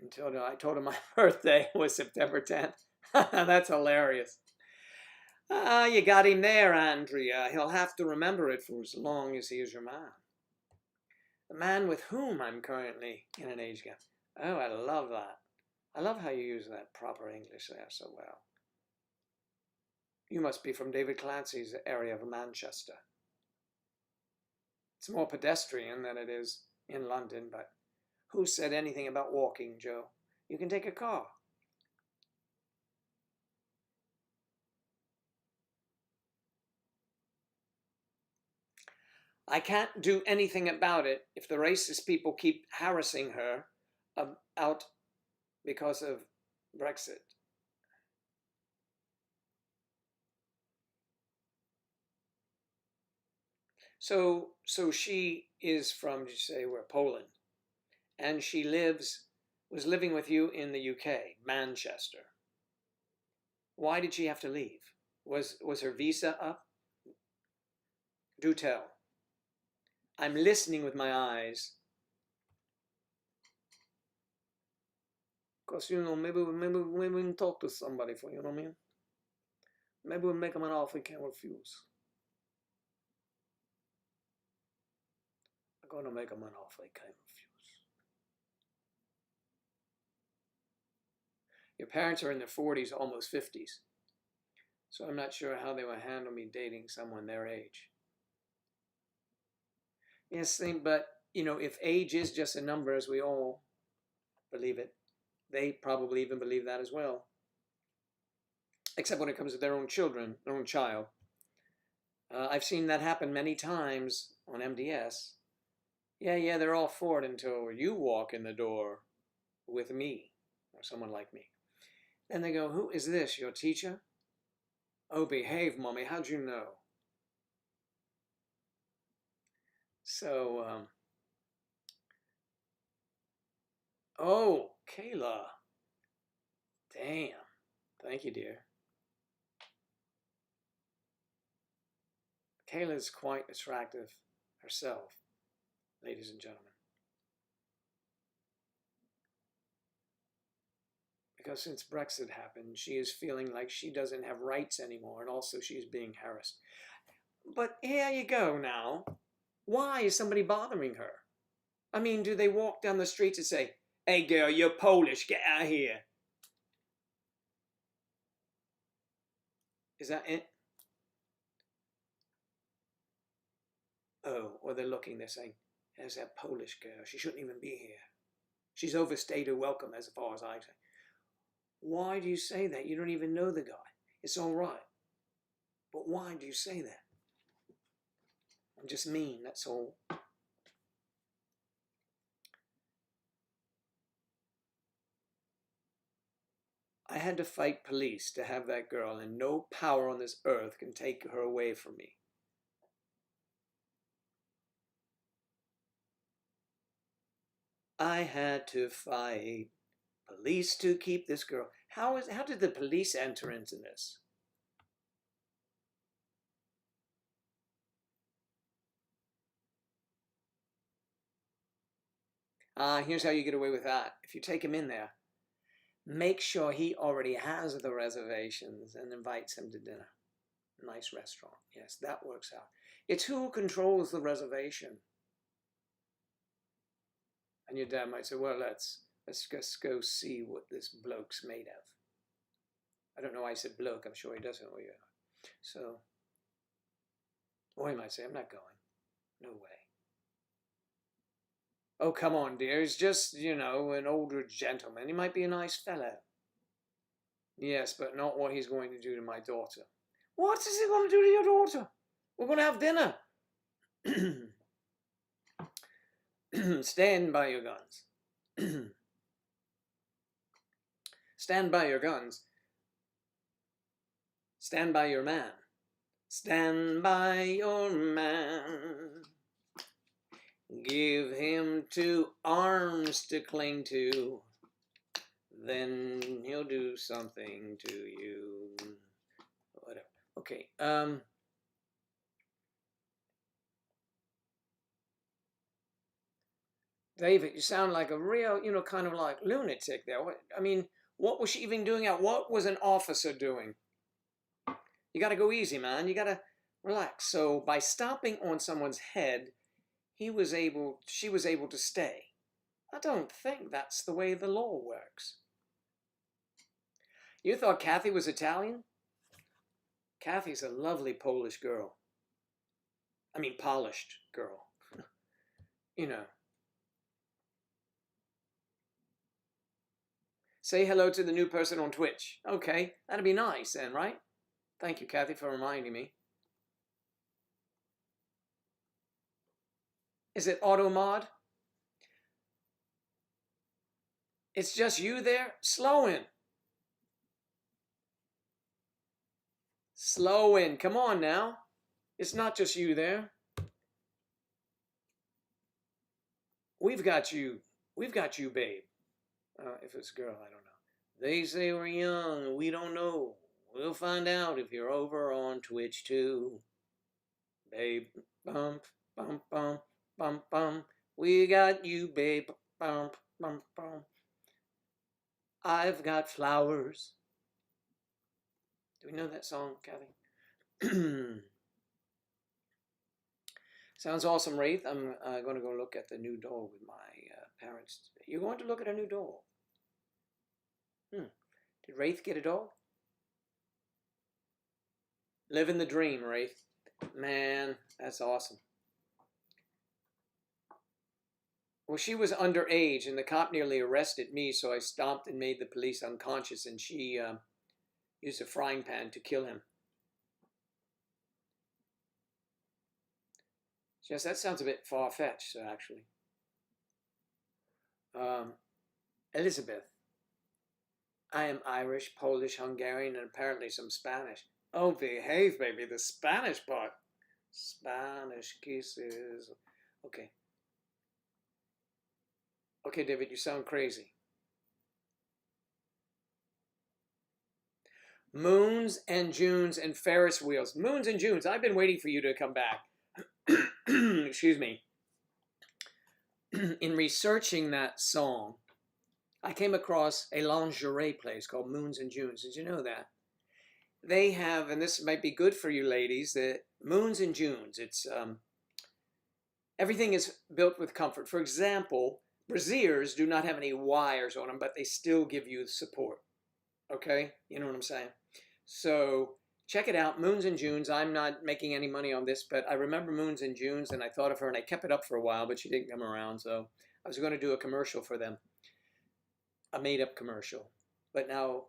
until I told him my birthday was September 10th. That's hilarious. You got him there, Andrea. He'll have to remember it for as long as he is your man. The man with whom I'm currently in an age gap. Oh, I love that. I love how you use that proper English there so well. You must be from David Clancy's area of Manchester. It's more pedestrian than it is in London, but who said anything about walking, Joe? You can take a car. I can't do anything about it if the racist people keep harassing her out because of Brexit. So she is from, did you say, where? Poland. And she was living with you in the UK, Manchester. Why did she have to leave? Was her visa up? Do tell. I'm listening with my eyes. Because, maybe we can talk to somebody for, you know what I mean? Maybe we'll make them an offer he can't refuse. I'm going to make him an offer he can't refuse. Your parents are in their 40s, almost 50s. So I'm not sure how they would handle me dating someone their age. Yes, but, if age is just a number, as we all believe it, they probably even believe that as well. Except when it comes to their own children, their own child. I've seen that happen many times on MDS. Yeah, they're all for it until you walk in the door with me, or someone like me. Then they go, who is this, your teacher? Oh, behave, Mommy, how'd you know? So, oh, Kayla. Damn. Thank you, dear. Kayla's quite attractive herself, ladies and gentlemen. Because since Brexit happened, she is feeling like she doesn't have rights anymore, and also she's being harassed. But here you go now. Why is somebody bothering her? I mean, do they walk down the streets and say, hey girl, you're Polish, get out of here? Is that it? Oh, or they're looking, they're saying, there's that Polish girl, she shouldn't even be here. She's overstayed her welcome as far as I say. Why do you say that? You don't even know the guy. It's all right. But why do you say that? I'm just mean, that's all. I had to fight police to have that girl, and no power on this earth can take her away from me. I had to fight police to keep this girl. How did the police enter into this? Here's how you get away with that. If you take him in there, make sure he already has the reservations and invites him to dinner. Nice restaurant. Yes, that works out. It's who controls the reservation. And your dad might say, well, let's just go see what this bloke's made of. I don't know why I said bloke. I'm sure he doesn't know who you are. So, or he might say, I'm not going. No way. Oh, come on, dear. He's just, an older gentleman. He might be a nice fellow. Yes, but not what he's going to do to my daughter. What is he going to do to your daughter? We're going to have dinner. Stand by your guns. Stand by your guns. Stand by your man. Stand by your man. Give him 2 arms to cling to. Then he'll do something to you. Whatever. Okay. David, you sound like a real, kind of like lunatic there. I mean, what was she even doing out? What was an officer doing? You got to go easy, man. You got to relax. So by stomping on someone's head, she was able to stay. I don't think that's the way the law works. You thought Kathy was Italian? Kathy's a lovely Polish girl. I mean, polished girl. You know. Say hello to the new person on Twitch. Okay, that'd be nice then, right? Thank you, Kathy, for reminding me. Is it auto mod? It's just you there? Slow in. Slow in. Come on now. It's not just you there. We've got you. We've got you, babe. If it's a girl, I don't know. They say we're young and we don't know. We'll find out if you're over on Twitch too. Babe, bump, bump, bump, bump, bump. We got you, babe. Bump, bump, bump. I've got flowers. Do we know that song, Kathy? Sounds awesome, Wraith. I'm going to go look at the new doll with my parents today. You're going to look at a new doll? Did Wraith get a doll? Living the dream, Wraith. Man, that's awesome. Well, she was underage, and the cop nearly arrested me, so I stomped and made the police unconscious, and she used a frying pan to kill him. Yes, that sounds a bit far-fetched, actually. Elizabeth. I am Irish, Polish, Hungarian, and apparently some Spanish. Oh, behave, baby. The Spanish part. Spanish kisses. Okay. Okay, David, you sound crazy. Moons and Junes and Ferris wheels. Moons and Junes. I've been waiting for you to come back. Excuse me. In researching that song, I came across a lingerie place called Moons and Junes. Did you know that? They have, and this might be good for you ladies, the Moons and Junes. It's everything is built with comfort. For example, brassieres do not have any wires on them, but they still give you support. Okay? You know what I'm saying? So check it out, Moons and Junes. I'm not making any money on this, but I remember Moons and Junes, and I thought of her, and I kept it up for a while, but she didn't come around, so I was going to do a commercial for them. A made-up commercial. But now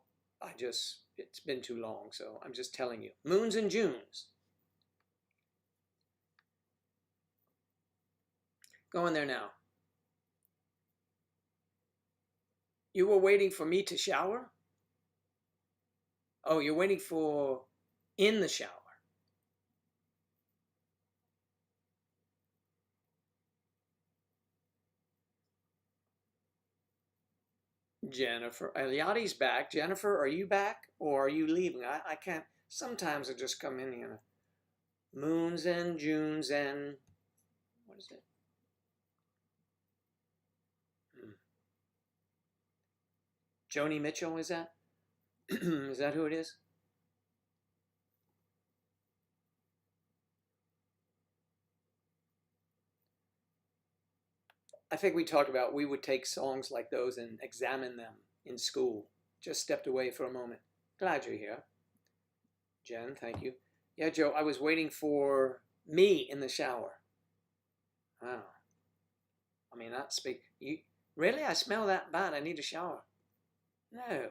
it's been too long, so I'm just telling you. Moons and Junes. Go in there now. You were waiting for me to shower? Oh, you're waiting for in the shower. Jennifer. Eliotti's back. Jennifer, are you back? Or are you leaving? I can't. Sometimes I just come in here. Moons and Junes and... What is it? Joni Mitchell, is that? Is that who it is? I think we talked about we would take songs like those and examine them in school. Just stepped away for a moment. Glad you're here. Jen, thank you. Yeah, Joe, I was waiting for me in the shower. Wow. I mean, that speak. You really? I smell that bad. I need a shower. No.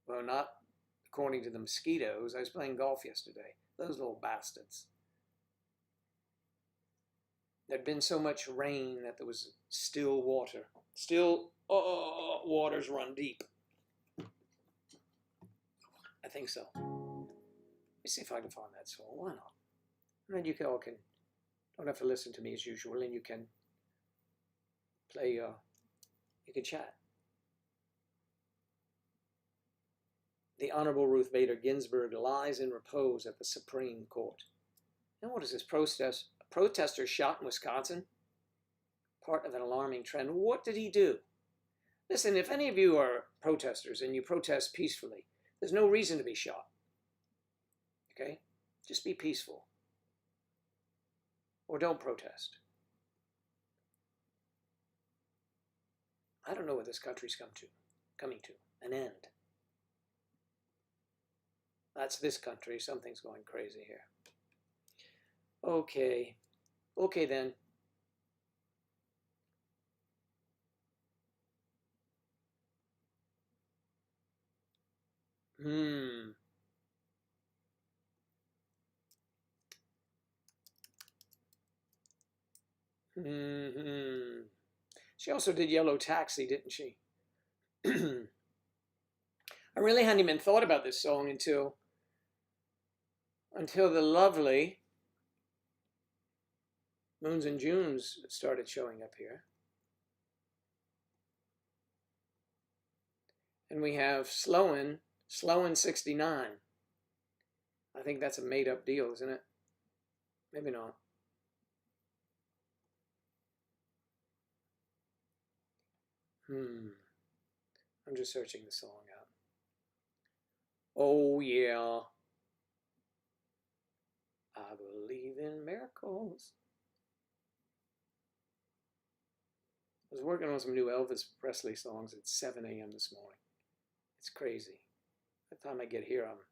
Well, not according to the mosquitoes. I was playing golf yesterday. Those little bastards. There'd been so much rain that there was still water. Still, waters run deep. I think so. Let me see if I can find that song. Why not? And then you all can, don't have to listen to me as usual, and you can play, you can chat. The Honorable Ruth Bader Ginsburg lies in repose at the Supreme Court. And what is this protest? Protester shot in Wisconsin? Part of an alarming trend. What did he do? Listen, if any of you are protesters and you protest peacefully, there's no reason to be shot. Okay? Just be peaceful. Or don't protest. I don't know what this country's coming to. An end. That's this country. Something's going crazy here. Okay. Okay then. Hmm. Hmm. She also did Yellow Taxi, didn't she? I really hadn't even thought about this song until the lovely Moons and Junes started showing up here. And we have Sloan 69. I think that's a made-up deal, isn't it? Maybe not. I'm just searching the song out. Oh, yeah. I believe in miracles. I was working on some new Elvis Presley songs at 7 a.m. this morning. It's crazy. By the time I get here, I'm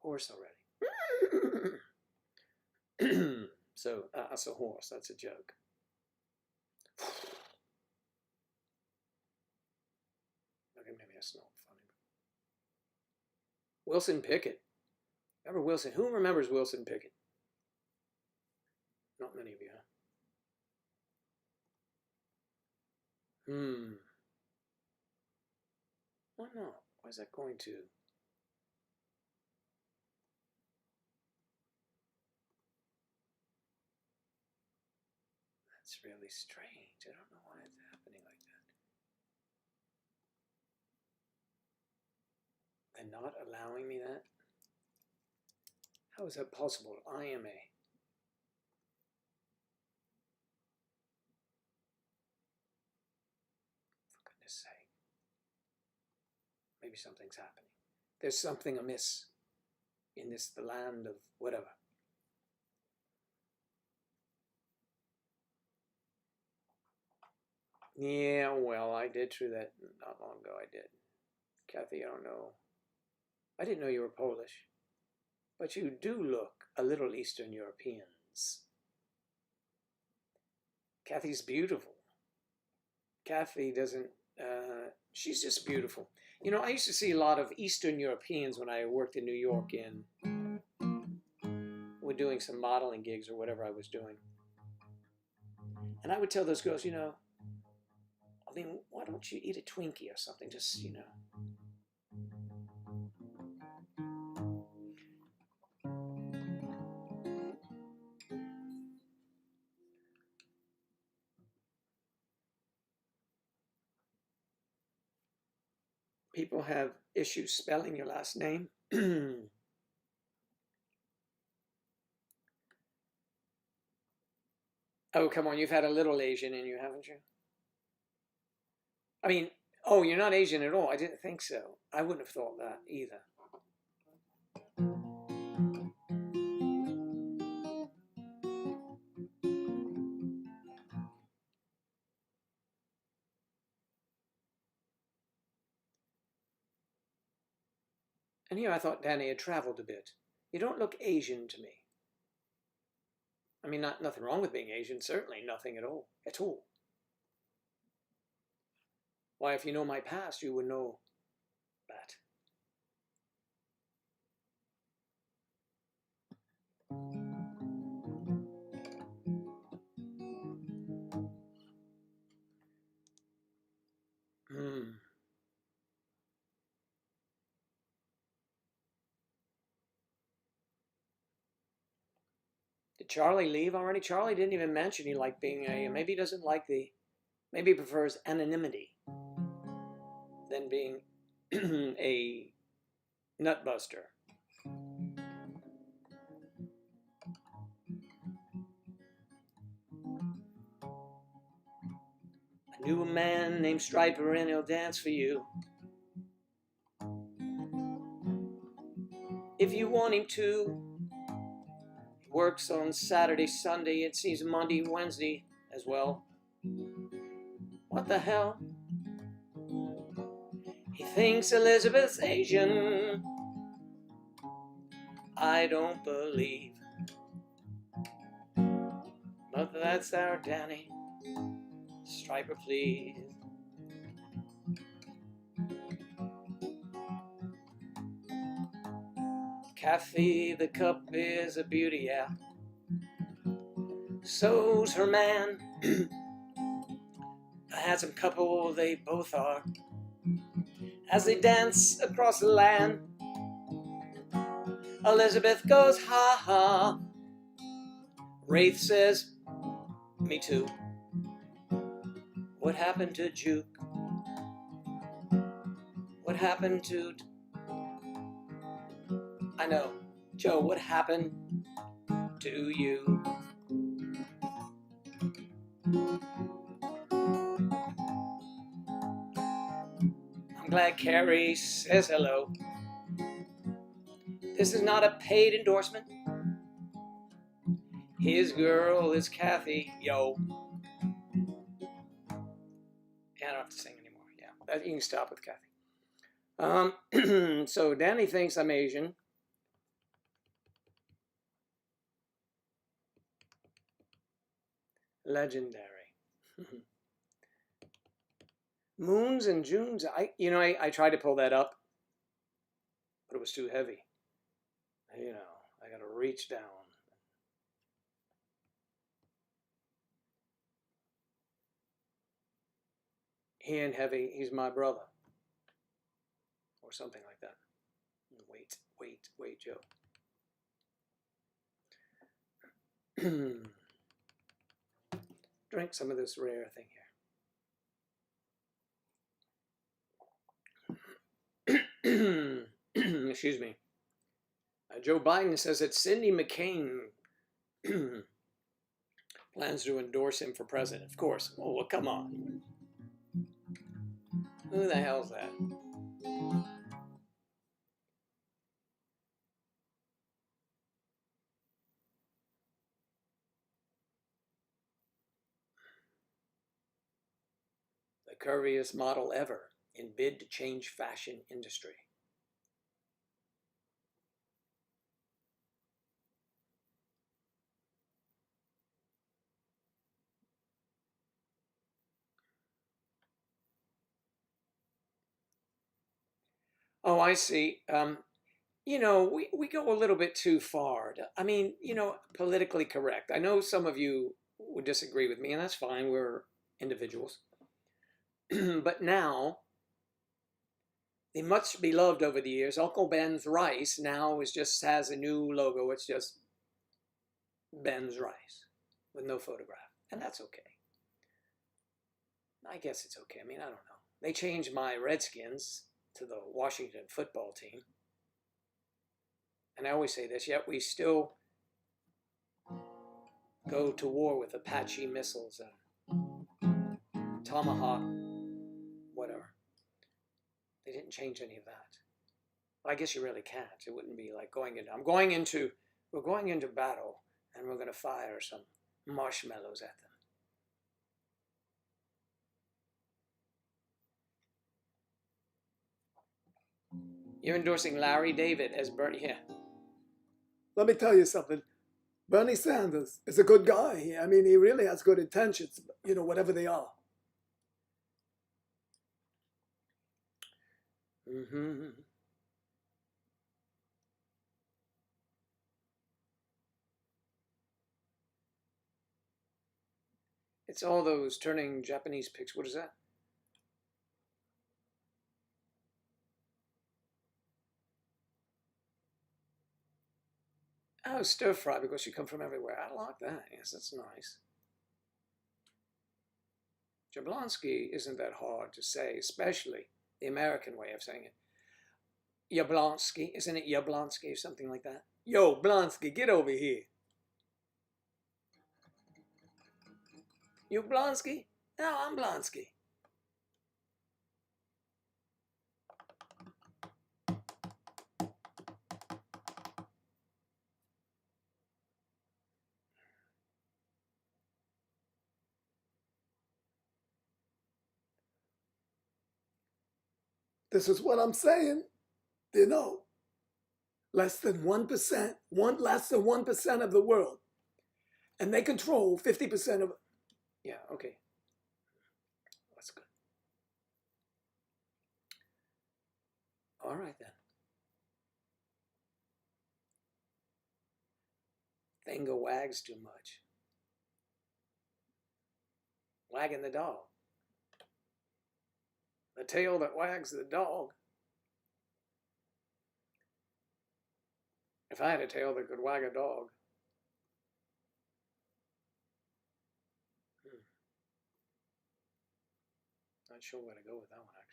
hoarse already. So, that's a horse. That's a joke. Okay, maybe that's not funny. Wilson Pickett. Remember Wilson? Who remembers Wilson Pickett? Not many of you, huh? Why not? Why is that going to? That's really strange. I don't know why it's happening like that. And not allowing me that? How is that possible? IMA. For goodness sake. Maybe something's happening. There's something amiss in the land of whatever. Yeah, well, I did through that not long ago. I did. Kathy, I don't know. I didn't know you were Polish. But you do look a little Eastern Europeans. Kathy's beautiful. Kathy doesn't, she's just beautiful. You know, I used to see a lot of Eastern Europeans when I worked in New York we're doing some modeling gigs or whatever I was doing. And I would tell those girls, you know, I mean, why don't you eat a Twinkie or something? Just, you know. People have issues spelling your last name. Oh, come on, you've had a little Asian in you, haven't you? I mean, oh, you're not Asian at all. I didn't think so. I wouldn't have thought that either. And here I thought Danny had traveled a bit. You don't look Asian to me. I mean, nothing wrong with being Asian, certainly nothing at all. At all. Why, if you know my past, you would know that. Did Charlie leave already? Charlie didn't even mention he liked being maybe he doesn't like maybe he prefers anonymity than being a nutbuster. I knew a man named Striper and he'll dance for you. If you want him to. He works on Saturday, Sunday, it seems Monday, Wednesday as well. What the hell? He thinks Elizabeth's Asian. I don't believe. But that's our Danny. Striper, please. Kathy, the cup is a beauty, yeah. So's her man. A handsome couple they both are. As they dance across the land, Elizabeth goes, ha ha. Wraith says, me too. What happened to Juke? What happened to... I know. Joe, what happened to you? I'm glad Carrie says hello. This is not a paid endorsement. His girl is Kathy, yo. Yeah, I don't have to sing anymore. Yeah, you can stop with Kathy. So Danny thinks I'm Asian. Legendary. Moons and Junes. I tried to pull that up, but it was too heavy. I got to reach down. He ain't heavy. He's my brother, or something like that. Wait, Joe. Drink some of this rare thing here. Excuse me. Joe Biden says that Cindy McCain plans to endorse him for president. Of course. Oh, well, come on. Who the hell's that? The curviest model ever in bid to change fashion industry. Oh, I see. We go a little bit too far. I mean, politically correct. I know some of you would disagree with me, and that's fine. We're individuals. But now, the much beloved over the years, Uncle Ben's Rice now has a new logo. It's just Ben's Rice with no photograph. And that's okay. I guess it's okay. I mean, I don't know. They changed my Redskins to the Washington football team. And I always say this, yet we still go to war with Apache missiles and Tomahawk, whatever. They didn't change any of that. Well, I guess you really can't. It wouldn't be like we're going into battle and we're going to fire some marshmallows at them. You're endorsing Larry David as Bernie. Yeah. Let me tell you something. Bernie Sanders is a good guy. I mean, he really has good intentions, whatever they are. Mm-hmm. It's all those turning Japanese pics. What is that? Oh, stir fry because you come from everywhere. I like that. Yes, that's nice. Jablonski isn't that hard to say, especially the American way of saying it. Yablonsky, isn't it Yablonsky or something like that? Yo, Blonsky, get over here. You Blonsky? No, I'm Blonsky. This is what I'm saying. You know, less than 1%, less than 1% of the world. And they control 50% of. Yeah, okay. That's good. All right then. Finger wags too much. Wagging the dog. The tail that wags the dog. If I had a tail that could wag a dog. Not sure where to go with that one, actually.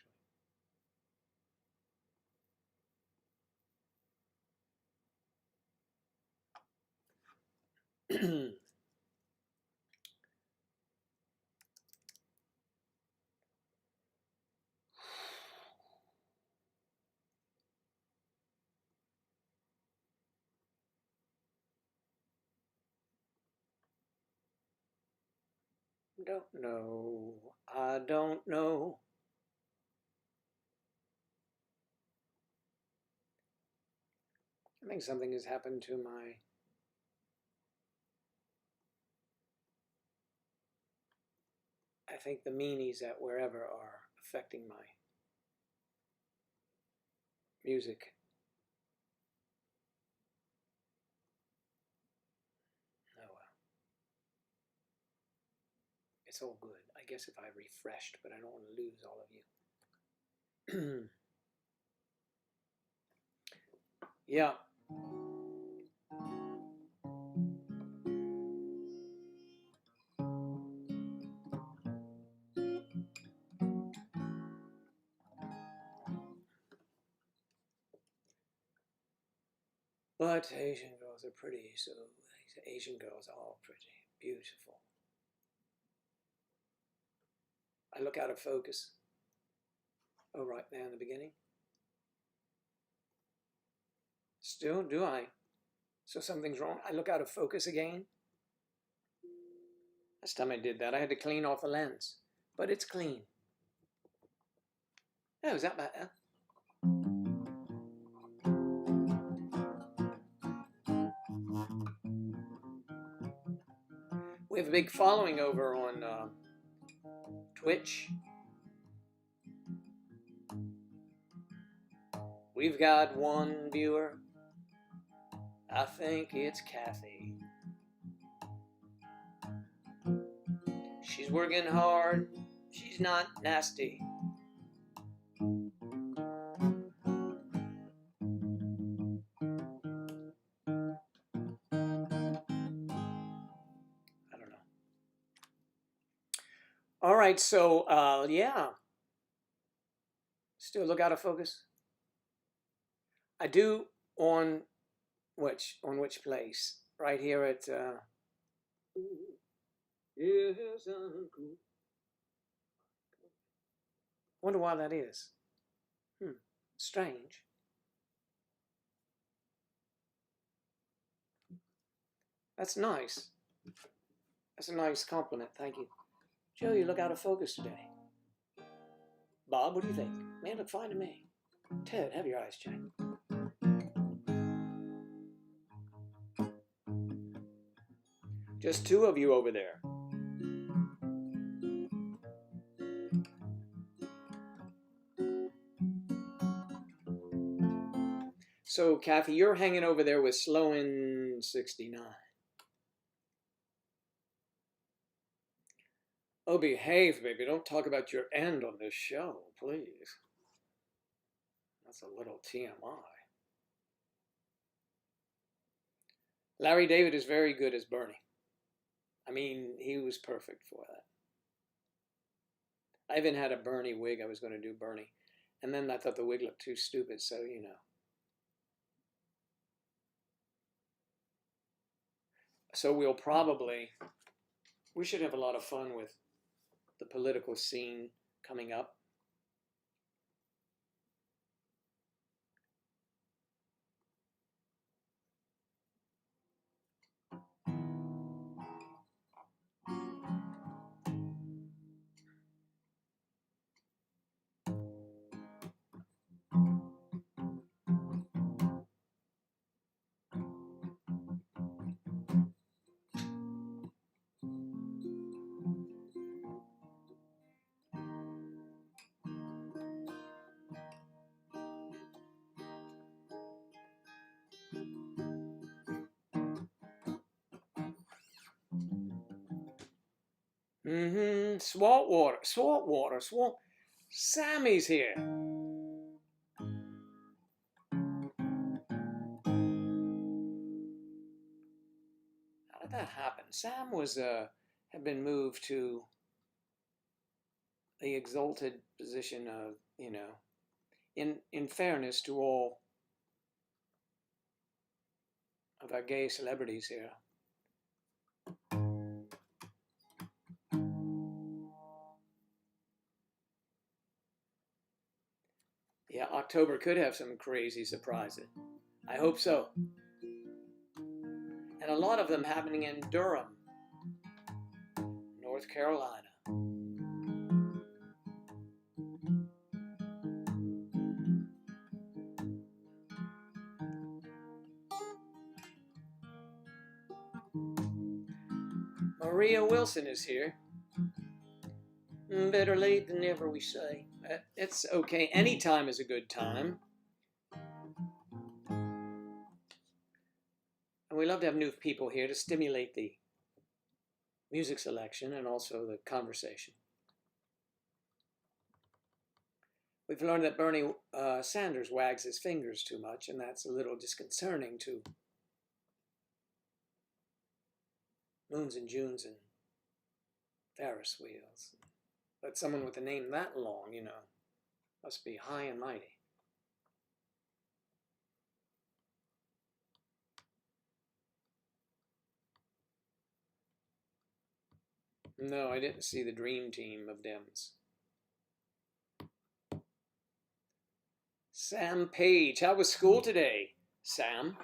Don't know. I don't know. I think something has happened to my. I think the meanies at wherever are affecting my music. Oh well. It's all good. I guess if I refreshed, but I don't want to lose all of you. Yeah. But Asian girls are pretty, so Asian girls are all pretty, beautiful. I look out of focus. Oh, right there in the beginning. Still, do I? So something's wrong. I look out of focus again. Last time I did that, I had to clean off the lens. But it's clean. Oh, is that better? We have a big following over on Twitch. We've got one viewer. I think it's Kathy. She's working hard. She's not nasty. I don't know. All right, so yeah. Still look out of focus. I do on which place? Right here at wonder why that is. Strange. That's nice. That's a nice compliment. Thank you. Joe, you look out of focus today. Bob, what do you think? Man, look fine to me. Ted, have your eyes checked. Just two of you over there. So, Kathy, you're hanging over there with Sloan 69. Oh, behave, baby. Don't talk about your end on this show, please. That's a little TMI. Larry David is very good as Bernie. I mean, he was perfect for that. I even had a Bernie wig. I was going to do Bernie. And then I thought the wig looked too stupid, so, you know. So we should have a lot of fun with the political scene coming up. Mm-hmm. Swamp water. Swamp water. Swamp. Sammy's here. How did that happen? Sam was had been moved to the exalted position of, in fairness to all of our gay celebrities here. Yeah, October could have some crazy surprises. I hope so. And a lot of them happening in Durham, North Carolina. Maria Wilson is here. Better late than never, we say. It's okay. Any time is a good time. And we love to have new people here to stimulate the music selection and also the conversation. We've learned that Bernie Sanders wags his fingers too much, and that's a little disconcerting to Moons and Junes and Ferris wheels. But someone with a name that long, must be high and mighty. No, I didn't see the dream team of Dems. Sam Page, how was school today, Sam?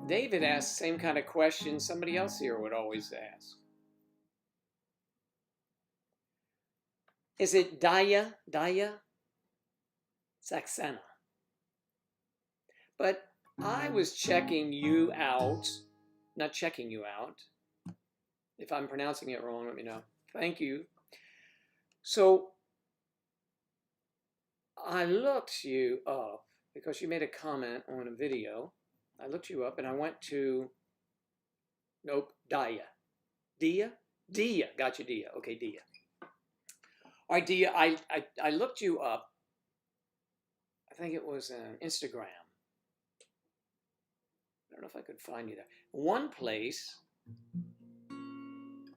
David asked the same kind of question somebody else here would always ask. Is it Daya Saxena? But I was checking you out, not checking you out. If I'm pronouncing it wrong, let me know. Thank you. So I looked you up because you made a comment on a video. I looked you up and I went to, nope, Dia. Got you, Dia. Okay, Dia. All right, Dia, I looked you up. I think it was Instagram. I don't know if I could find you there. One place,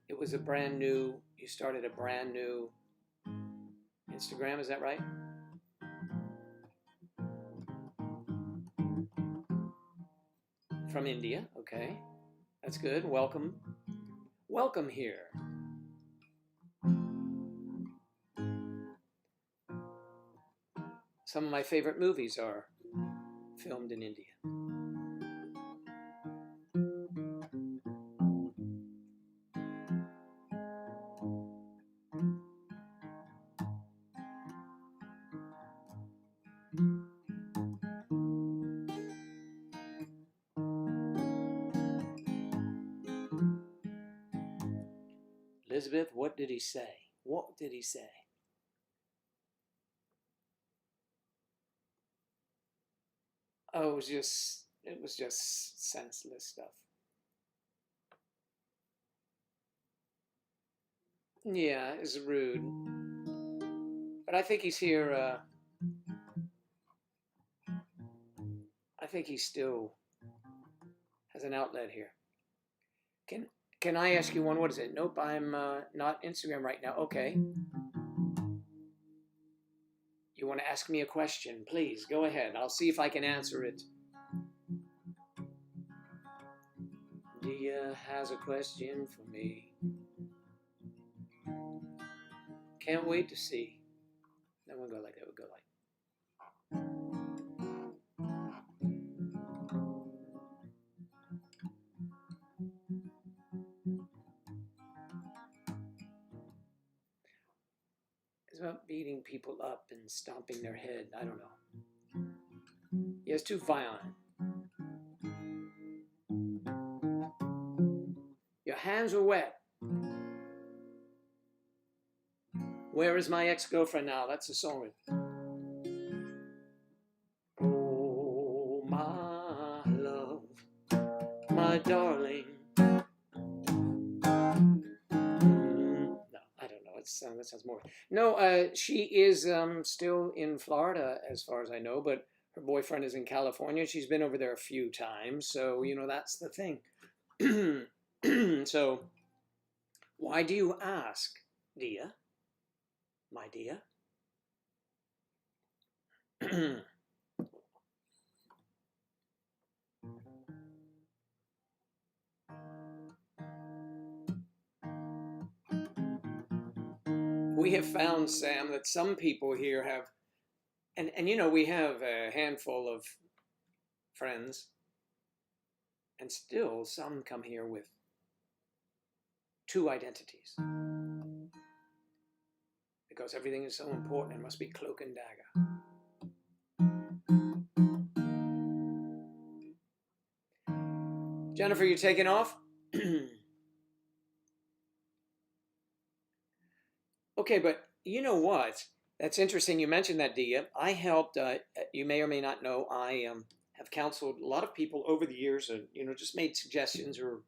it was a brand new, you started a brand new Instagram, is that right? From India, okay. That's good. Welcome. Welcome here. Some of my favorite movies are filmed in India. Elizabeth, what did he say? What did he say? Oh, it was just senseless stuff. Yeah, it's rude. But I think he's here, I think he still has an outlet here. Can I ask you one? What is it? Nope, I'm not Instagram right now. Okay. You want to ask me a question? Please, go ahead. I'll see if I can answer it. Dia has a question for me. Can't wait to see. That won't go like that. Would go like. It's about beating people up and stomping their head. I don't know. Yeah, it's too violent. Your hands are wet. Where is my ex-girlfriend now? That's the song. Oh, my love, my darling. No, I don't know. That sounds more. No, she is still in Florida, as far as I know, but her boyfriend is in California. She's been over there a few times, so that's the thing. So, why do you ask, Dia? My dear? We have found, Sam, that some people here have, and we have a handful of friends, and still some come here with two identities. Because everything is so important, it must be cloak and dagger. Jennifer, you taking off? Okay, but you know what? That's interesting. You mentioned that, Dia. I helped. You may or may not know. I have counseled a lot of people over the years, and just made suggestions or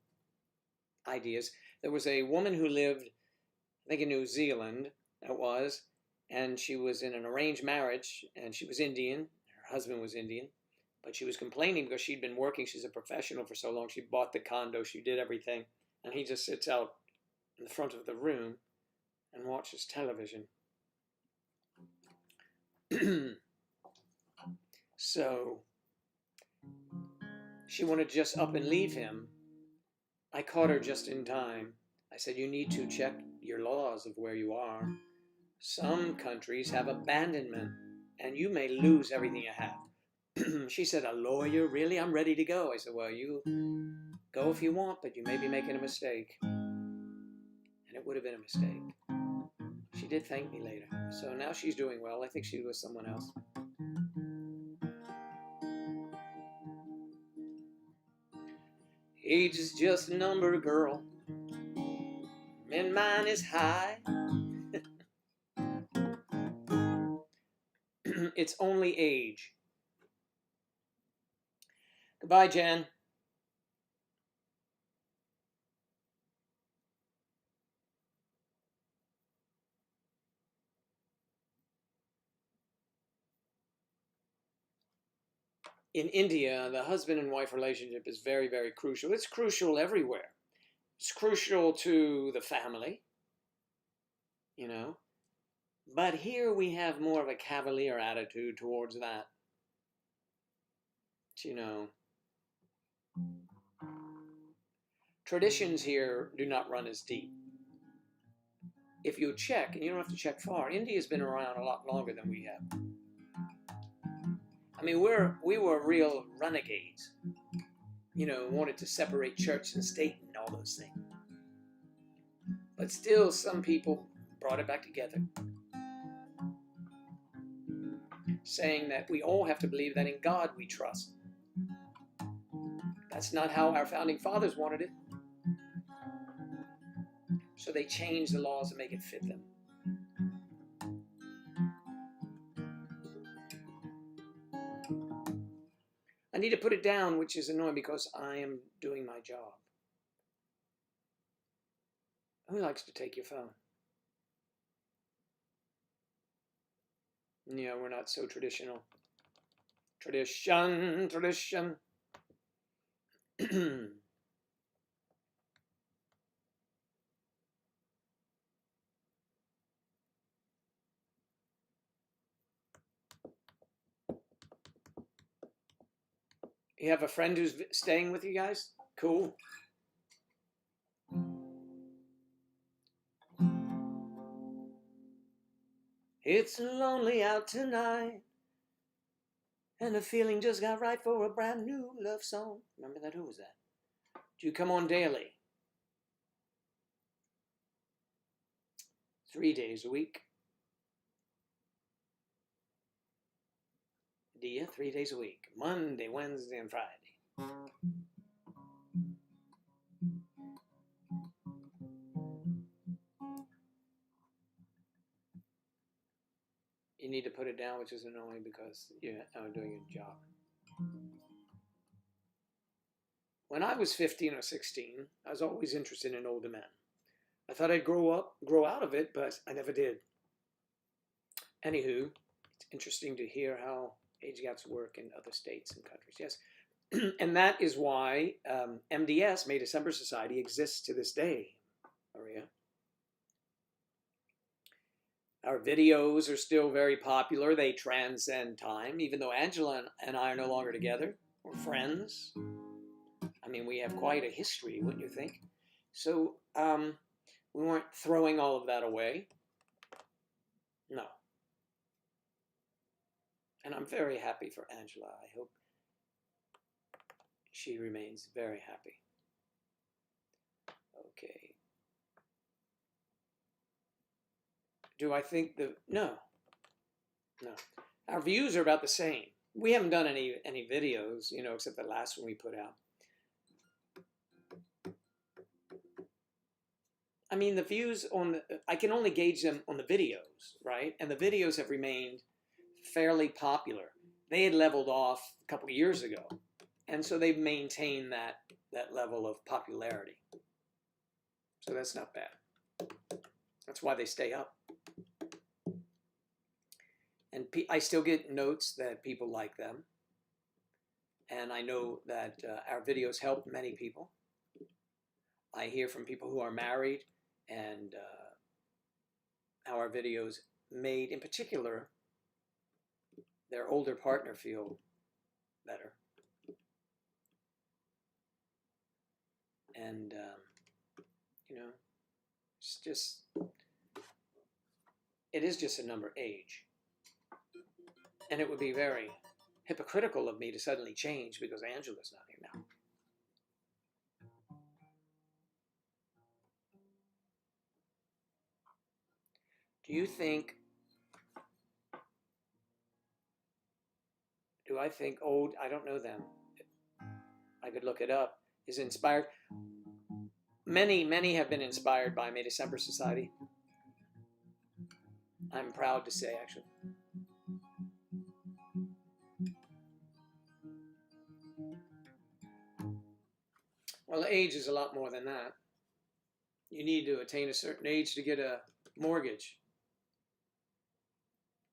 ideas. There was a woman who lived, I think, in New Zealand. That was, and she was in an arranged marriage, and she was Indian. Her husband was Indian, but she was complaining because she'd been working. She's a professional for so long. She bought the condo. She did everything, and he just sits out in the front of the room and watches television. So she wanted to just up and leave him. I caught her just in time. I said, you need to check your laws of where you are. Some countries have abandonment, and you may lose everything you have. She said, a lawyer? Really? I'm ready to go. I said, well, you go if you want, but you may be making a mistake. And it would have been a mistake. She did thank me later. So now she's doing well. I think she was someone else. Age is just a number, girl, and mine is high. It's only age. Goodbye, Jen. In India, the husband and wife relationship is very, very crucial. It's crucial everywhere. It's crucial to the family, But here we have more of a cavalier attitude towards that. Traditions here do not run as deep. If you check, and you don't have to check far, India's been around a lot longer than we have. I mean, we were real renegades. Wanted to separate church and state and all those things. But still, some people brought it back together, saying that we all have to believe that in God we trust. That's not how our founding fathers wanted it. So they changed the laws to make it fit them. I need to put it down, which is annoying because I am doing my job. Who likes to take your phone? Yeah, we're not so traditional. Tradition. You have a friend who's staying with you guys? Cool. It's lonely out tonight, and the feeling just got right for a brand new love song. Remember that? Who was that? Do you come on daily? 3 days a week. Do you? 3 days a week. Monday, Wednesday, and Friday. You need to put it down, which is annoying because you're not doing your job. When I was 15 or 16, I was always interested in older men. I thought I'd grow out of it, but I never did. Anywho, it's interesting to hear how age gaps work in other states and countries. Yes. And that is why MDS, May December Society, exists to this day, Maria. Our videos are still very popular. They transcend time, even though Angela and I are no longer together. We're friends. I mean, we have quite a history, wouldn't you think? So we weren't throwing all of that away. No. And I'm very happy for Angela. I hope she remains very happy. Okay. Do I think no. Our views are about the same. We haven't done any videos, you know, except the last one we put out. I mean, the views I can only gauge them on the videos, right? And the videos have remained fairly popular. They had leveled off a couple of years ago. And so they've maintained that level of popularity. So that's not bad. That's why they stay up. And I still get notes that people like them. And I know that our videos help many people. I hear from people who are married and how our videos made, in particular, their older partner feel better. And, you know, it is just a number, age. And it would be very hypocritical of me to suddenly change because Angela's not here now. Do I think old, I don't know them. I could look it up, is inspired. Many have been inspired by May December Society. I'm proud to say, actually. Well, age is a lot more than that. You need to attain a certain age to get a mortgage,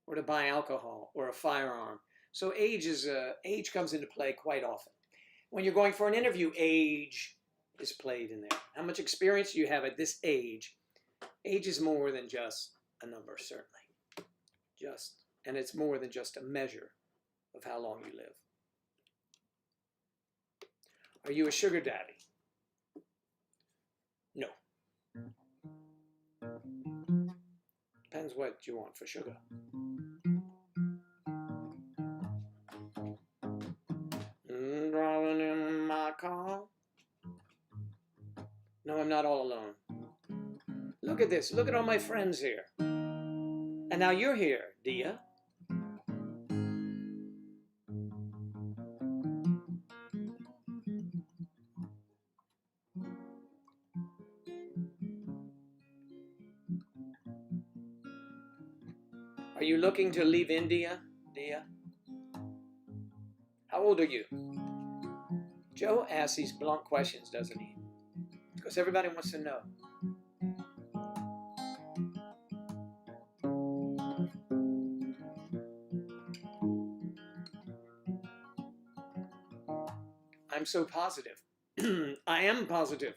or to buy alcohol, or a firearm. So age comes into play quite often. When you're going for an interview, age is played in there. How much experience do you have at this age? Age is more than just a number, certainly. And it's more than just a measure of how long you live. Are you a sugar daddy? No. Depends what you want for sugar. Driving in my car. No, I'm not all alone. Look at this. Look at all my friends here. And now you're here, Dia. Are you looking to leave India, Dia? How old are you? Joe asks these blunt questions, doesn't he? Because everybody wants to know. I'm so positive. I am positive.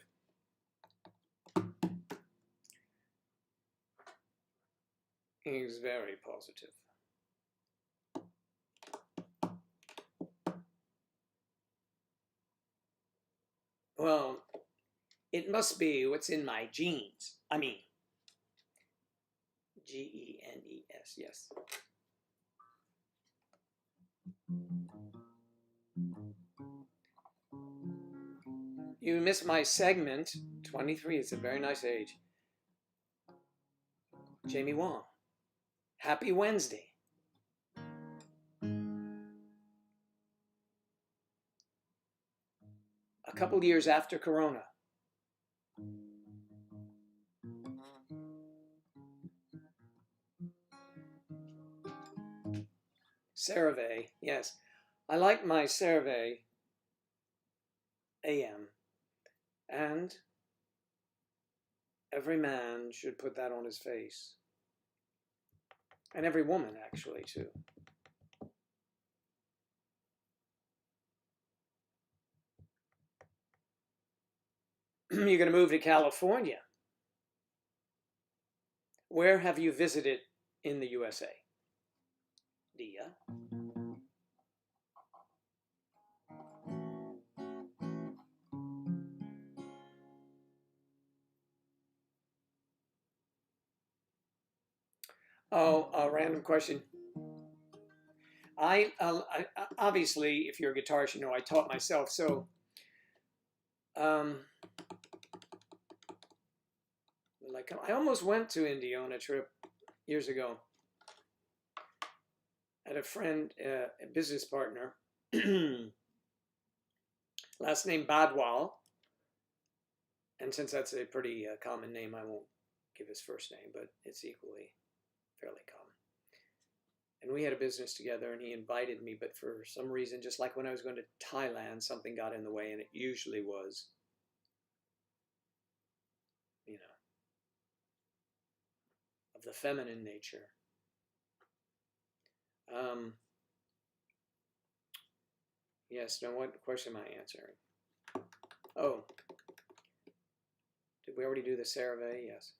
He's very positive. Well, it must be what's in my genes. I mean, genes, yes. You missed my segment. 23 is a very nice age. Jamie Wong. Happy Wednesday. A couple years after Corona. CeraVe, yes. I like my CeraVe AM. And every man should put that on his face. And every woman, actually, too. You're going to move to California. Where have you visited in the USA? Dia? Oh, a random question. I obviously, if you're a guitarist, you know I taught myself. So, like I almost went to India on a trip years ago. I had a friend, a business partner, last name Badwal, and since that's a pretty common name, I won't give his first name, but it's equally fairly common. And we had a business together, and he invited me, but for some reason, just like when I was going to Thailand, something got in the way, and it usually was, you know, of the feminine nature. Yes, now what question am I answering? Oh, did we already do the CeraVe? Yes.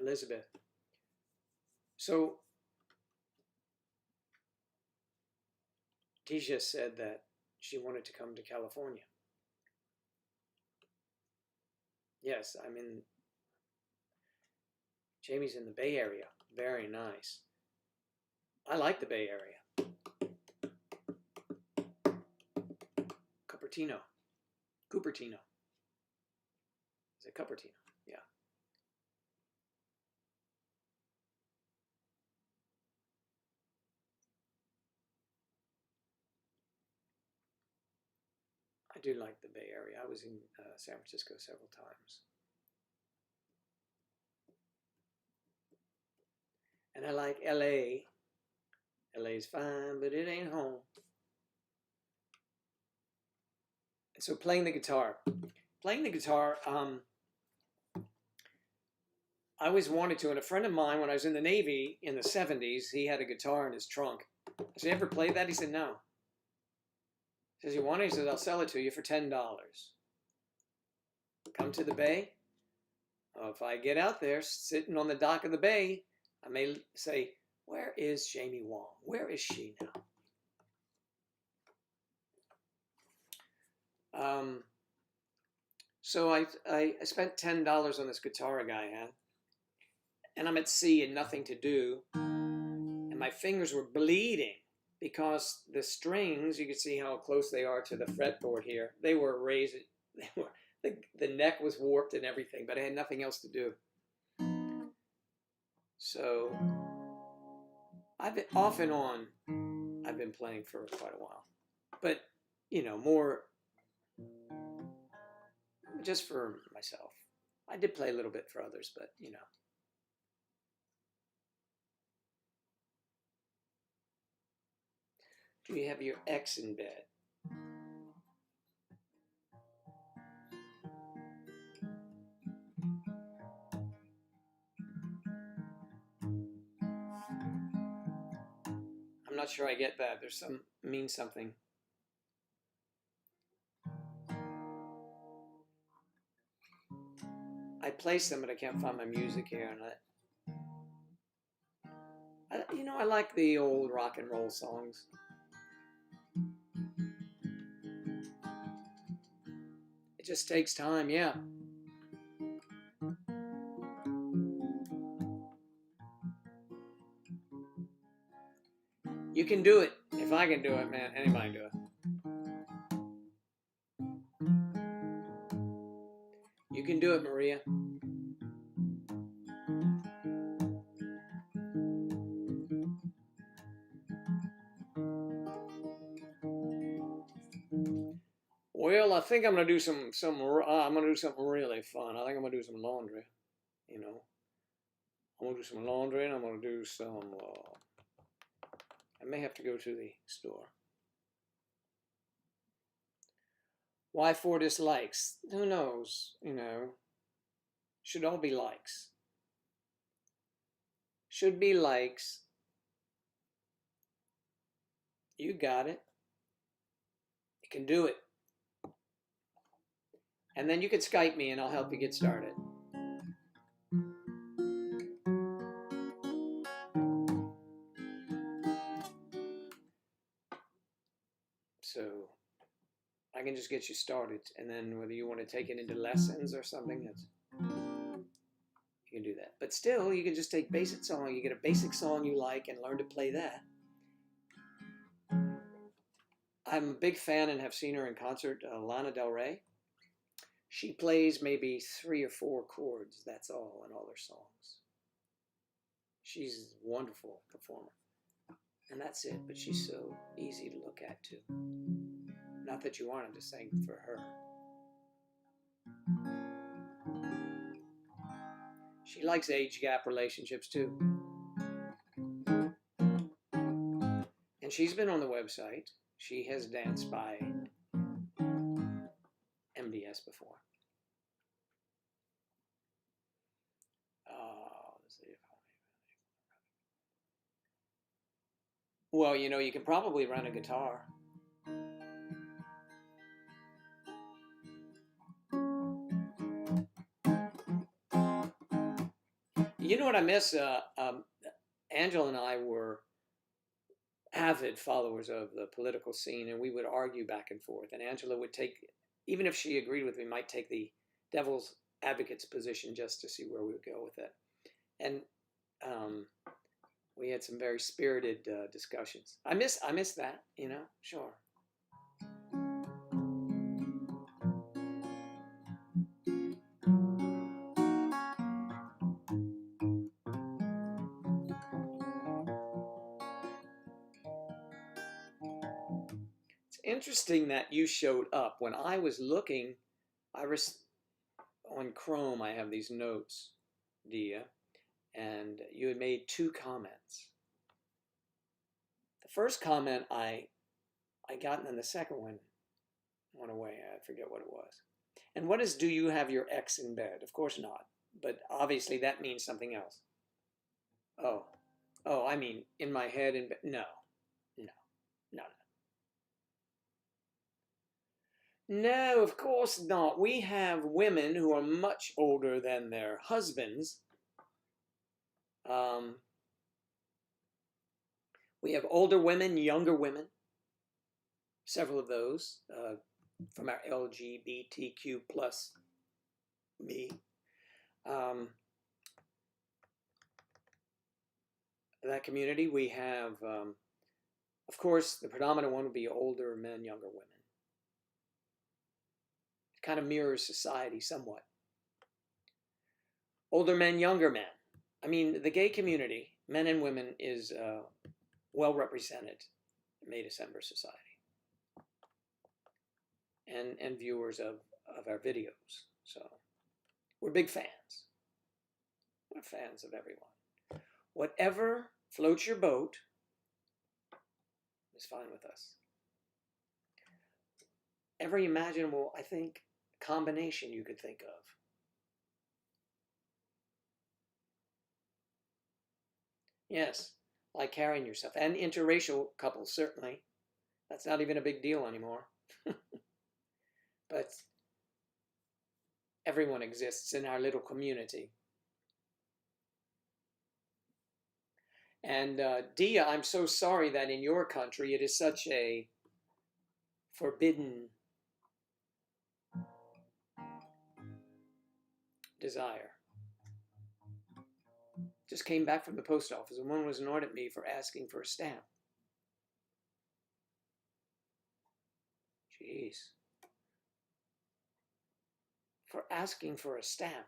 Elizabeth. So, Tisha said that she wanted to come to California. Yes, I'm in, Jamie's in the Bay Area. Very nice. I like the Bay Area. Cupertino. Is it Cupertino? Yeah. I do like the Bay Area. I was in San Francisco several times. And I like LA. LA's fine, but it ain't home. And so playing the guitar. I always wanted to, and a friend of mine, when I was in the Navy in the 70s, he had a guitar in his trunk. I said, ever play that? He said, no. He says, you want it? He says, I'll sell it to you for $10. Come to the Bay. If I get out there sitting on the dock of the Bay, I may say, where is Jamie Wong? Where is she now? So I spent $10 on this guitar a guy had, and I'm at sea and nothing to do, and my fingers were bleeding because the strings, you can see how close they are to the fretboard here. They were raised, the neck was warped and everything, but I had nothing else to do. So I've been off and on, I've been playing for quite a while, but you know, more just for myself. I did play a little bit for others, but you know. Do you have your ex in bed? I'm not sure I get that. There's some means something. I play some, but I can't find my music here, and you know, I like the old rock and roll songs. It just takes time, yeah. You can do it. If I can do it, man, anybody can do it. You can do it, Maria. Well, I think I'm gonna do I'm gonna do something really fun. I think I'm gonna do some laundry. You know, I'm gonna do some laundry, and I'm gonna do some. I may have to go to the store. Why 4 dislikes? Who knows? You know, should all be likes. Should be likes. You got it. You can do it. And then you can Skype me and I'll help you get started. So I can just get you started. And then whether you want to take it into lessons or something, you can do that. But still, you can just take basic song. You get a basic song you like and learn to play that. I'm a big fan and have seen her in concert, Lana Del Rey. She plays maybe 3 or 4 chords, that's all, in all her songs. She's a wonderful performer. And that's it, but she's so easy to look at too. Not that you wanted to sing for her. She likes age gap relationships too. And she's been on the website. She has danced by MDS before. Let's see. Well, you know, you can probably run a guitar. You know what I miss? Angela and I were avid followers of the political scene, and we would argue back and forth. And Angela would take, even if she agreed with me, might take the devil's advocate's position just to see where we would go with it. And we had some very spirited discussions. I miss that, you know, sure. It's interesting that you showed up. When I was looking, on Chrome, I have these notes, Dia, and you had made 2 comments. The first comment I got, and then the second one went away. I forget what it was. And what is, do you have your ex in bed? Of course not. But obviously that means something else. Oh, I mean, in my head, in bed. No. No, of course not. We have women who are much older than their husbands. We have older women, younger women, several of those from our LGBTQ plus me. That community, we have, of course, the predominant one would be older men, younger women. It kind of mirrors society somewhat. Older men, younger men. I mean, the gay community, men and women, is well represented in May December society. And viewers of our videos. So we're big fans. We're fans of everyone. Whatever floats your boat is fine with us. Every imaginable, I think, combination you could think of. Yes, like carrying yourself. And interracial couples, certainly. That's not even a big deal anymore. But everyone exists in our little community. And Dia, I'm so sorry that in your country it is such a forbidden desire. Just came back from the post office and one was annoyed at me for asking for a stamp. Jeez. For asking for a stamp.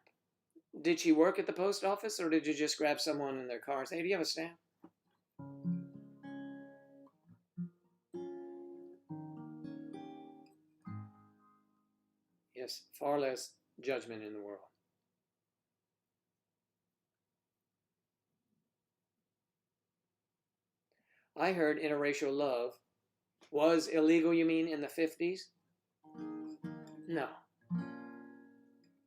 Did she work at the post office or did you just grab someone in their car and say, hey, do you have a stamp? Yes, far less judgment in the world. I heard interracial love was illegal, you mean, in the 50s? No.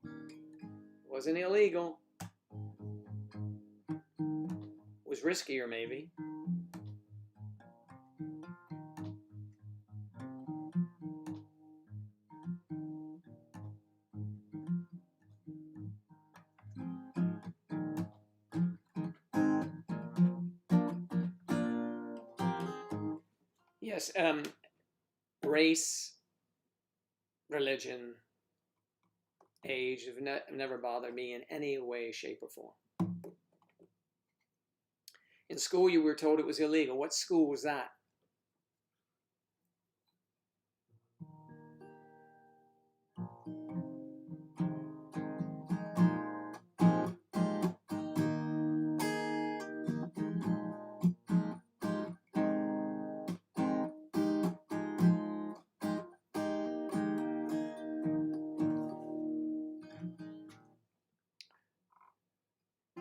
It wasn't illegal. It was riskier, maybe. Yes, race, religion, age have never bothered me in any way, shape, or form. In school, you were told it was illegal. What school was that?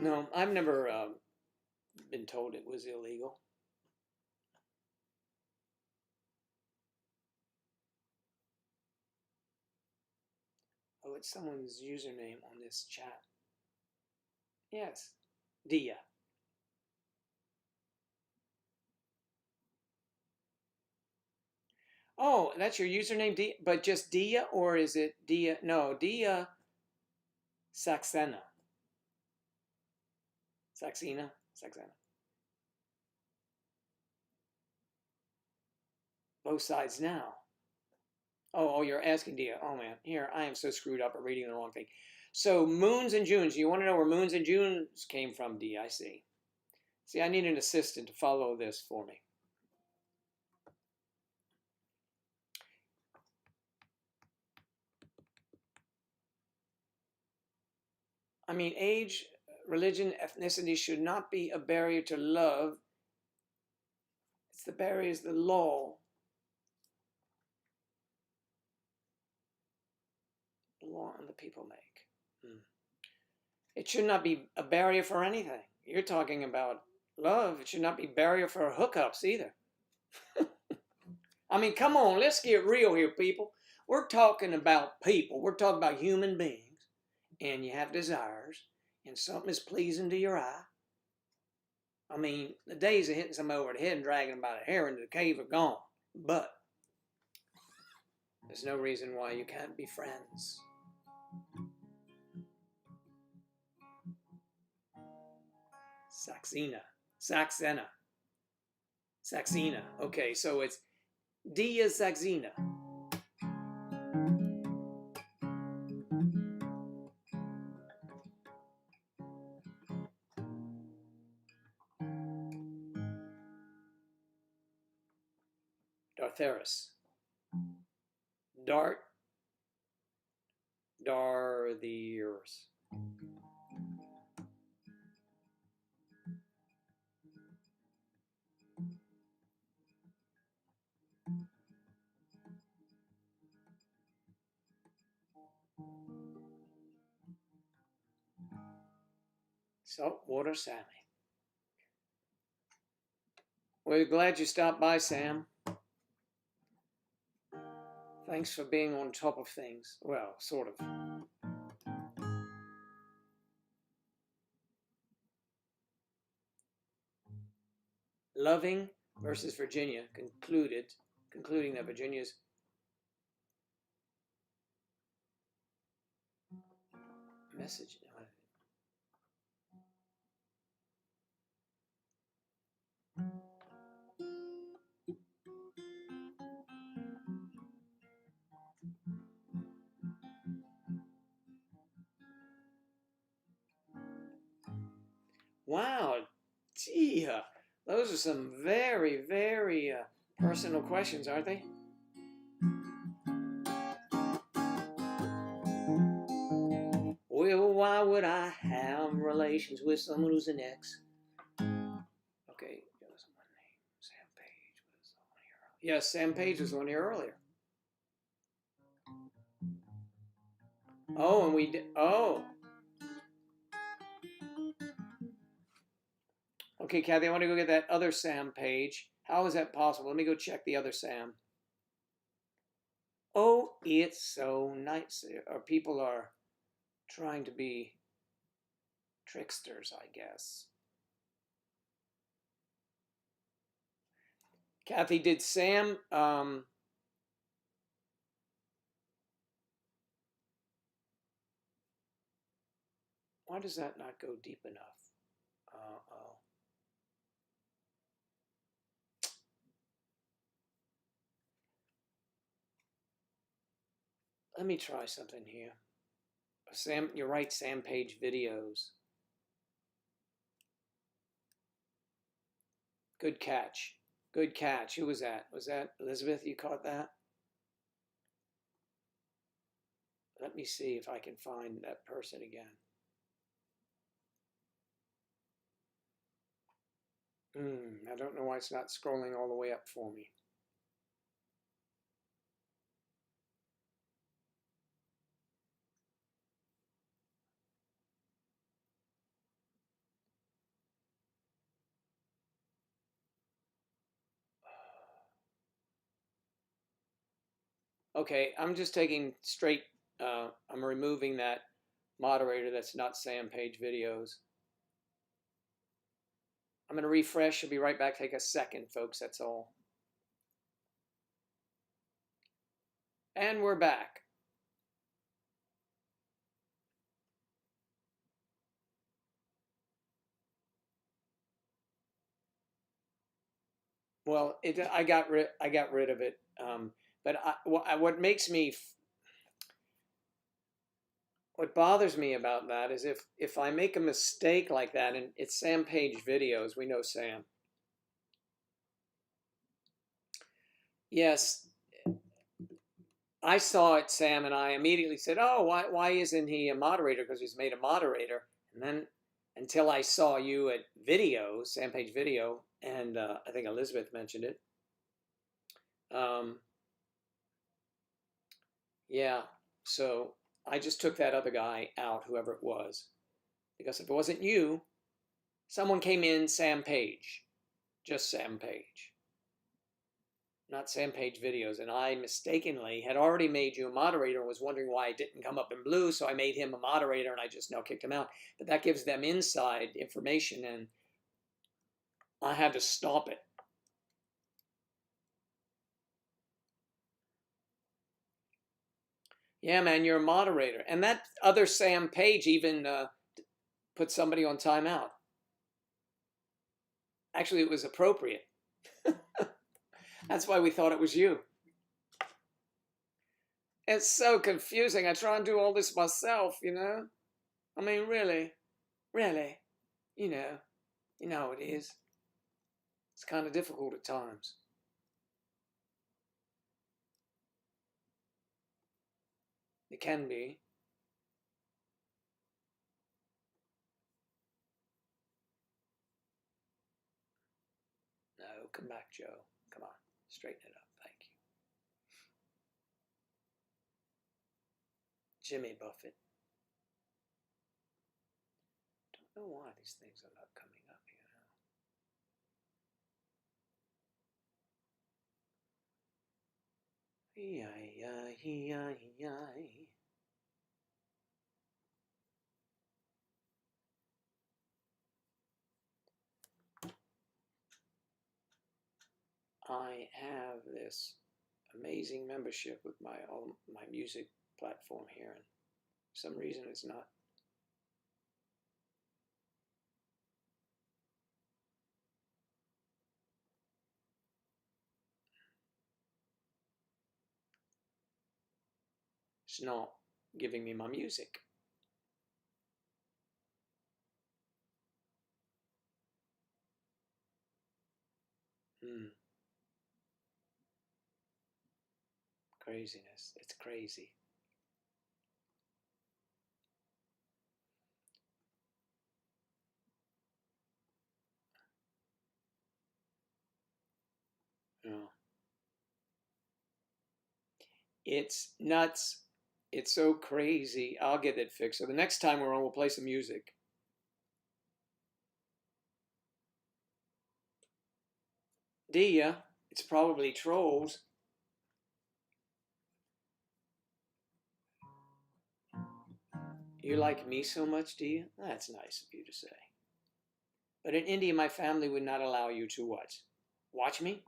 No, I've never been told it was illegal. Oh, it's someone's username on this chat. Yes, Dia. Oh, that's your username, Dia, but just Dia, or is it Dia? No, Dia Saxena. Saxena? Saxena. Both sides now. Oh, you're asking Dia. Oh, man. Here, I am so screwed up at reading the wrong thing. So, moons and Junes. You want to know where moons and Junes came from, Dia? I see. See, I need an assistant to follow this for me. I mean, age, religion, ethnicity should not be a barrier to love. It's the barriers the law. The law and the people make. It should not be a barrier for anything. You're talking about love. It should not be a barrier for hookups either. I mean, come on, let's get real here, people. We're talking about people. We're talking about human beings. And you have desires. And something is pleasing to your eye. I mean, the days of hitting somebody over the head and dragging them by the hair into the cave are gone. But there's no reason why you can't be friends. Saxena. Saxena. Saxena. Okay, so it's Dia Saxena. Dartharis. Darthiers. Saltwater Sammy. We're glad you stopped by, Sam. Thanks for being on top of things. Well, sort of. Loving versus Virginia concluding that Virginia's message. those are some very, very personal questions, aren't they? Well, why would I have relations with someone who's an ex? Okay, there was one name. Sam Page was on here. Yes, Sam Page was on here earlier. Oh, and we did. Oh. Okay, Kathy, I want to go get that other Sam Page. How is that possible? Let me go check the other Sam. Oh, it's so nice. Or people are trying to be tricksters, I guess. Kathy, did Sam why does that not go deep enough? Uh-oh. Let me try something here. Sam, you're right, Sam Page videos. Good catch. Good catch. Who was that? Was that Elizabeth? You caught that? Let me see if I can find that person again. I don't know why it's not scrolling all the way up for me. Okay, I'm just taking straight, I'm removing that moderator that's not Sam Page videos. I'm going to refresh. I'll be right back. Take a second, folks. That's all. And we're back. Well, I got rid of it. But what makes me, what bothers me about that is if I make a mistake like that, and it's Sam Page videos, we know Sam. Yes, I saw it, Sam, and I immediately said, "Oh, why isn't he a moderator? Because he's made a moderator." And then until I saw you at video, Sam Page video, and I think Elizabeth mentioned it. Yeah, so I just took that other guy out, whoever it was, because if it wasn't you, someone came in, Sam Page, just Sam Page, not Sam Page videos, and I mistakenly had already made you a moderator and was wondering why it didn't come up in blue, so I made him a moderator and I just now kicked him out. But that gives them inside information, and I had to stop it. Yeah, man, you're a moderator. And that other Sam Page even put somebody on timeout. Actually, it was appropriate. That's why we thought it was you. It's so confusing. I try and do all this myself, you know? I mean, really, you know how it is. It's kind of difficult at times. It can be. No, come back, Joe. Come on, straighten it up. Thank you. Jimmy Buffett. Don't know why these things are not coming up here now. I have this amazing membership with my music platform here, and for some reason it's not. It's not giving me my music. Hmm. Craziness. It's crazy. Oh. It's nuts. It's so crazy. I'll get it fixed. So the next time we're on, we'll play some music. Dia, it's probably trolls. You like me so much, do you? That's nice of you to say. But in India, my family would not allow you to what? Watch me?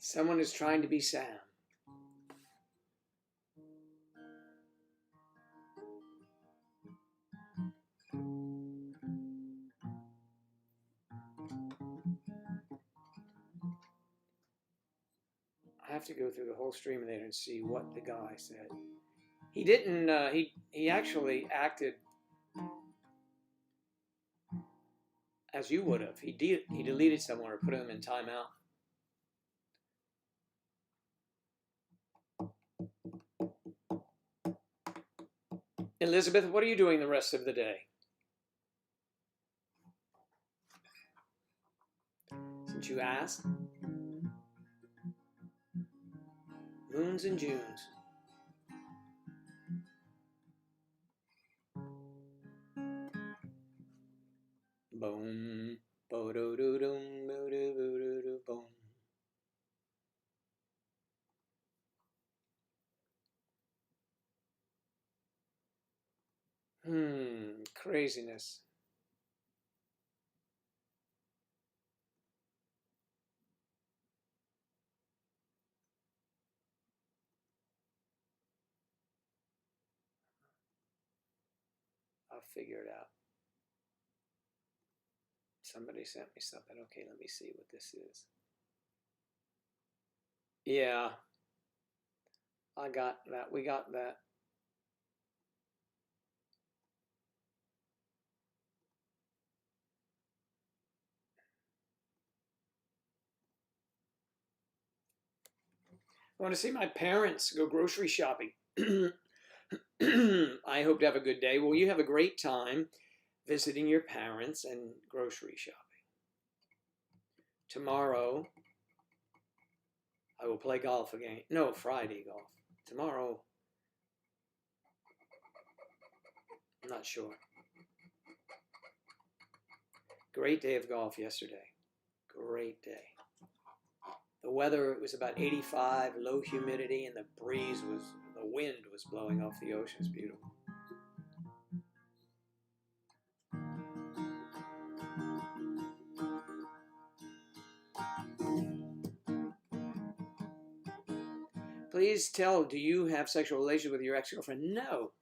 Someone is trying to be Sam. I have to go through the whole stream there and see what the guy said. He didn't. He actually acted as you would have. He deleted someone or put them in timeout. Elizabeth, what are you doing the rest of the day? Since you asked. Moons and Junes. Boom. Bo-do-do-dum, bo-do-do-do-do-boom. Craziness. I'll figure it out. Somebody sent me something. Okay, let me see what this is. Yeah, I got that. We got that. I want to see my parents go grocery shopping. I hope to have a good day. Well, you have a great time visiting your parents and grocery shopping. Tomorrow, I will play golf again. No, Friday golf. Tomorrow, I'm not sure. Great day of golf yesterday. Great day. The weather, it was about 85, low humidity, and the wind was blowing off the ocean. It's beautiful. Please tell, do you have sexual relations with your ex-girlfriend? No.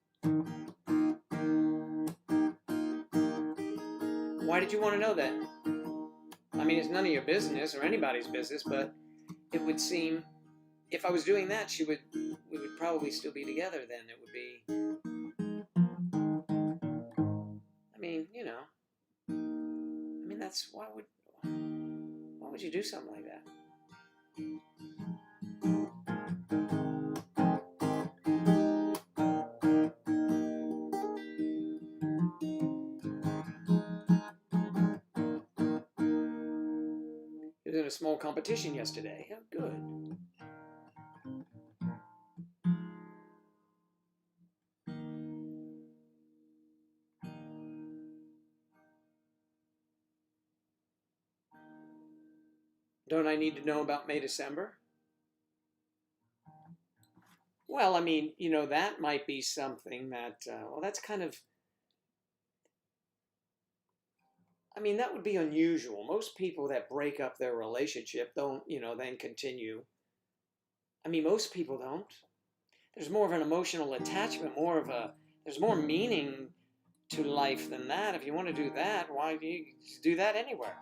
Why did you want to know that? I mean, it's none of your business or anybody's business, but it would seem if I was doing that, we would probably still be together then. It would be, I mean, that's, why would you do something like that? It was in a small competition yesterday. Oh, good. Don't I need to know about May, December? Well, I mean, that might be something that, well, that's kind of, I mean, that would be unusual. Most people that break up their relationship don't, then continue. I mean, most people don't. There's more of an emotional attachment, there's more meaning to life than that. If you want to do that, why do you do that anywhere?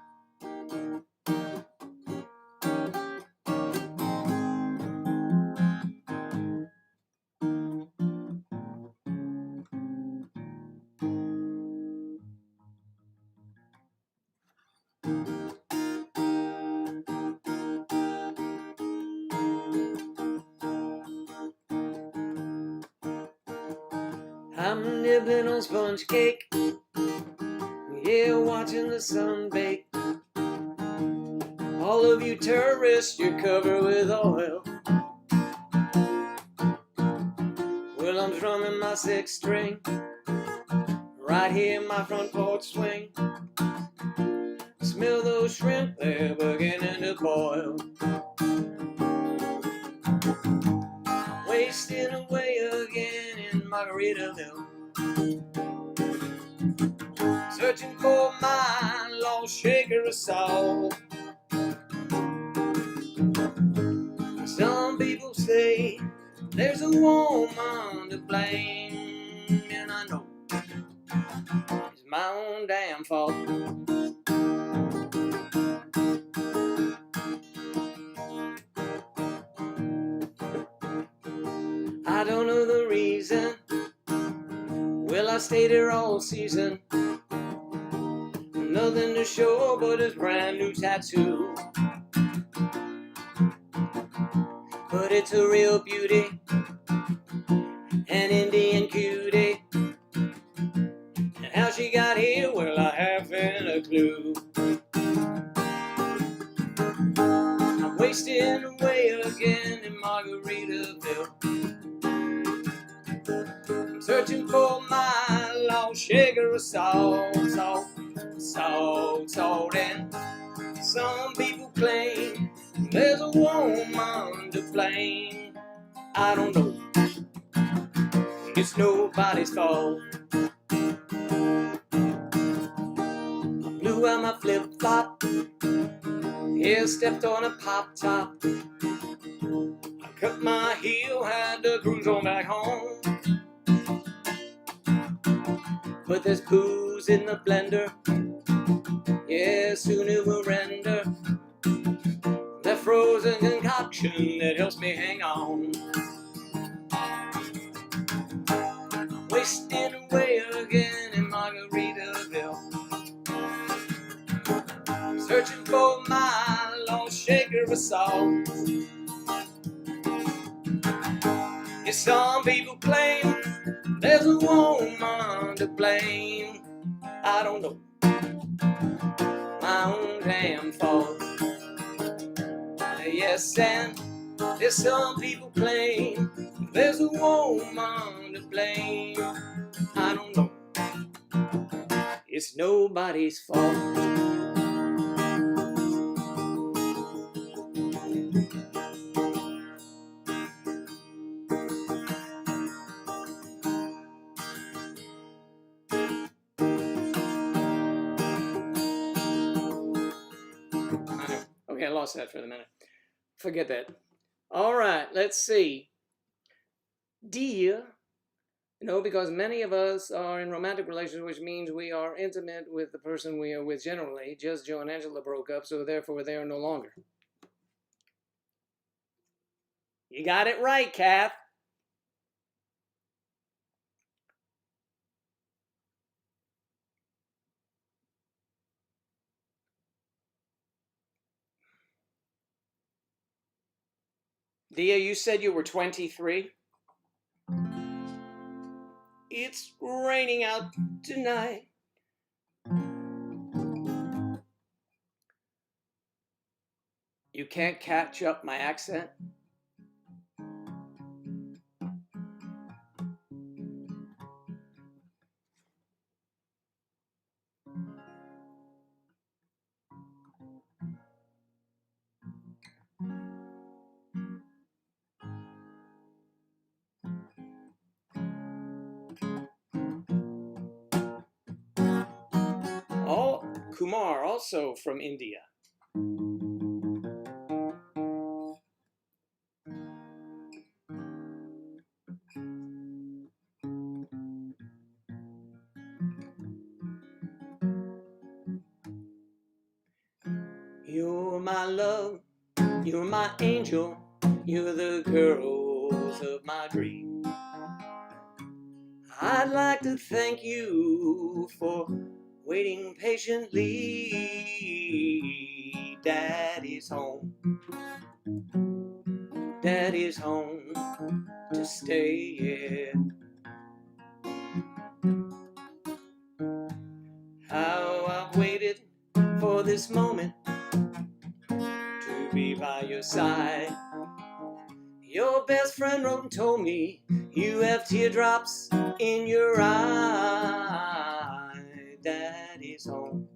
I'm nibbling on sponge cake, yeah, watching the sun bake. All of you tourists, you're covered with oil. Well, I'm strumming my sixth string right here in my front porch swing. Smell those shrimp, they're beginning to boil. Wasting away again in Margaritaville, searching for my lost shaker of salt. Some people say there's a woman to blame, and I know it's my own damn fault. I don't know the reason. Well, I stayed here all season. Nothing to show but his brand new tattoo. But it's a real beauty, an Indian cutie. And how she got here, well, I haven't a clue. I'm wasting away again in Margaritaville. I'm searching for my lost shaker of salt, salt, salt, salt. And some people claim there's a woman to blame. I don't know, it's nobody's fault. I blew out my flip-flop, yeah, stepped on a pop-top. I cut my heel, had to cruise on back home. But there's booze in the blender, yeah, soon it will render that frozen concoction that helps me hang on. I'm wasting away again in Margaritaville, searching for my lost shaker of salt. Yeah, some people claim there's a woman to blame. I don't know, my own damn fault. Yes, and there's some people claim there's a woman to blame. I don't know, it's nobody's fault. I know. Okay, I lost that for the minute. Forget that. All right, let's see. Dear, because many of us are in romantic relations, which means we are intimate with the person we are with generally. Just Joe and Angela broke up, so therefore they are no longer. You got it right, Kath. Dia, you said you were 23? It's raining out tonight. You can't catch up my accent? Oh, Kumar, also from India. You're my love, you're my angel, you're the girls of my dream. I'd like to thank you for waiting patiently. Daddy's home, Daddy's home to stay, yeah. How I've waited for this moment to be by your side. Your best friend wrote and told me you have teardrops in your eye. Daddy's home,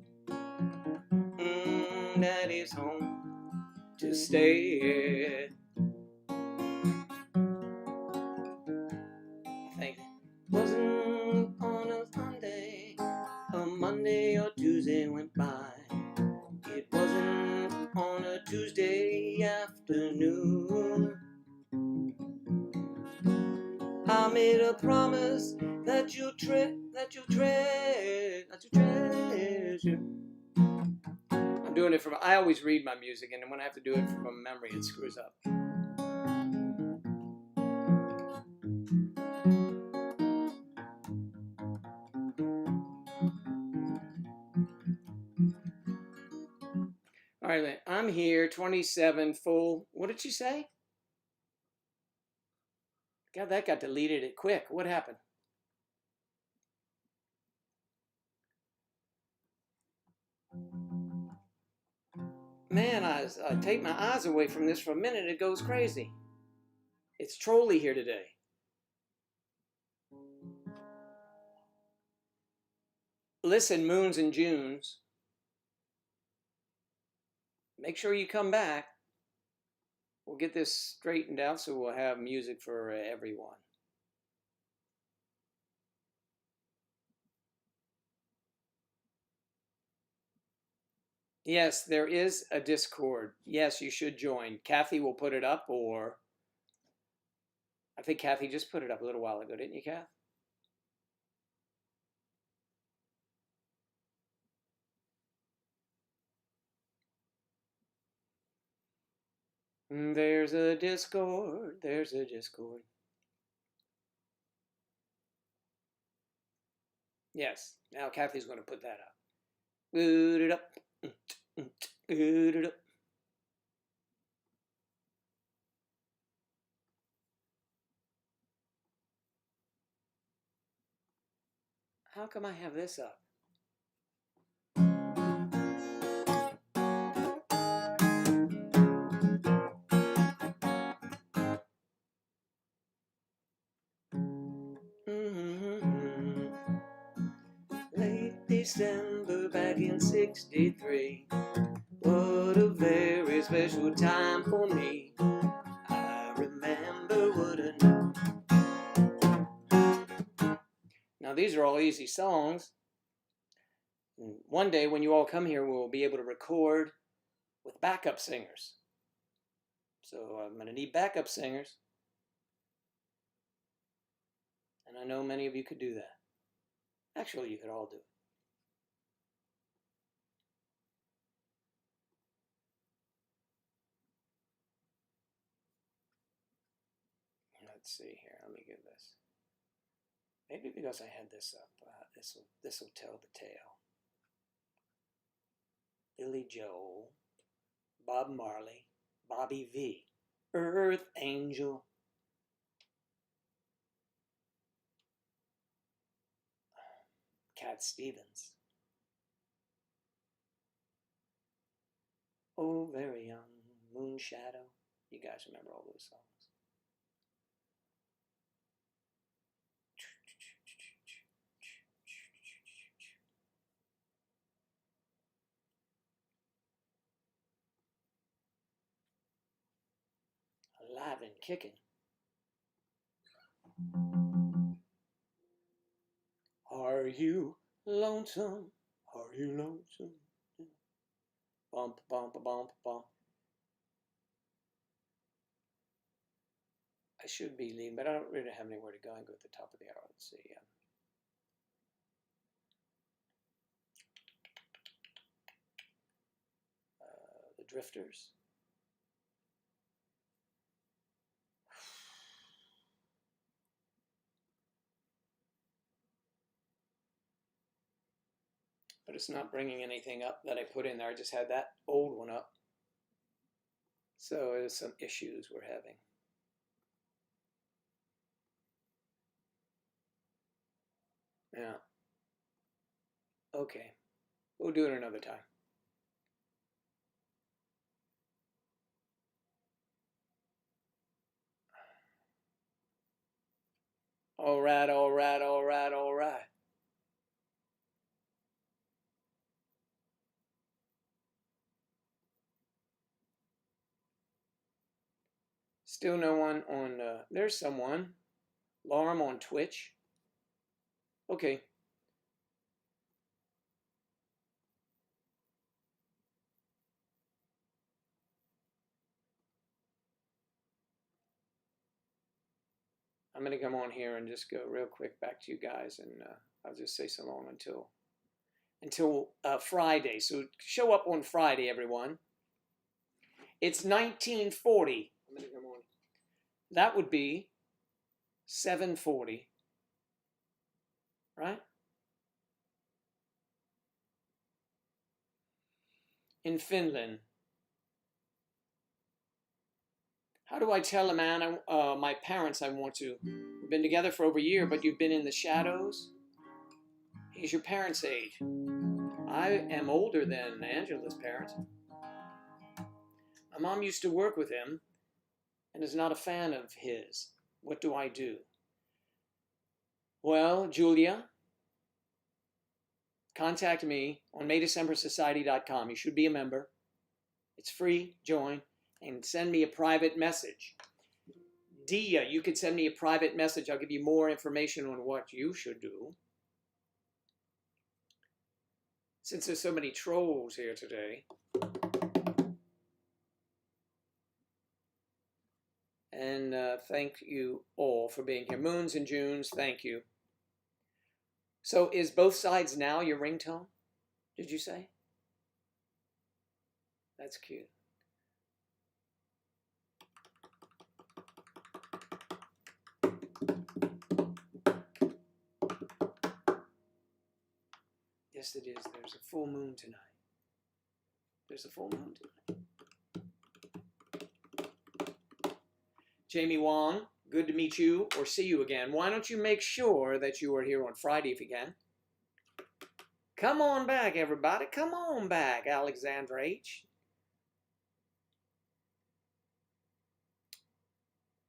Daddy's home to stay. I think it wasn't on a Sunday, a Monday or Tuesday went by. It wasn't on a Tuesday afternoon. I made a promise that you'll treasure. I'm doing it from. I always read my music, and when I have to do it from memory, it screws up. All right, I'm here, 27 full. What did you say? God, that got deleted it quick. What happened? Man, I take my eyes away from this for a minute, it goes crazy. It's trolly here today. Listen, Moons and Junes. Make sure you come back. We'll get this straightened out so we'll have music for everyone. Yes, there is a Discord. Yes, you should join. Kathy will put it up, or I think Kathy just put it up a little while ago, didn't you, Kath? There's a Discord. There's a Discord. Yes, now Kathy's going to put that up. Boot it up. Boot it up. How come I have this up? Late December back in '63. What a very special time for me. I remember what a night. Now these are all easy songs. And one day when you all come here, we'll be able to record with backup singers. So I'm going to need backup singers. And I know many of you could do that. Actually, you could all do it. Let's see here. Let me get this. Maybe because I had this up, this will tell the tale. Billy Joel, Bob Marley, Bobby V, Earth Angel, Cat Stevens. Oh, very young, Moon Shadow. You guys remember all those songs. Alive and kicking. Are you lonesome? Are you lonesome? bump, bump, bump, bump. I should be leaving, but I don't really have anywhere to go. I can go at the top of the hour. Let's see. The Drifters. But it's not bringing anything up that I put in there. I just had that old one up. So there's some issues we're having. Yeah. Okay. We'll do it another time. All right, all right, all right, all right. Still no one on, there's someone. Lorem on Twitch. Okay. I'm going to come on here and just go real quick back to you guys, and I'll just say so long until Friday. So show up on Friday, everyone. It's 1940. I'm going to come on. That would be 7:40, right? In Finland. How do I tell a man, my parents, I want to? We've been together for over a year, but you've been in the shadows? He's your parents' age. I am older than Angela's parents. My mom used to work with him and is not a fan of his. What do I do? Well, Julia, contact me on maydecembersociety.com. You should be a member. It's free. Join. And send me a private message. Dia, you could send me a private message. I'll give you more information on what you should do. Since there's so many trolls here today. And thank you all for being here. Moons and Junes, thank you. So is both sides now your ringtone? Did you say? That's cute. Yes, it is. There's a full moon tonight. There's a full moon tonight. Jamie Wong, good to meet you or see you again. Why don't you make sure that you are here on Friday if you can? Come on back, everybody. Come on back, Alexandra H.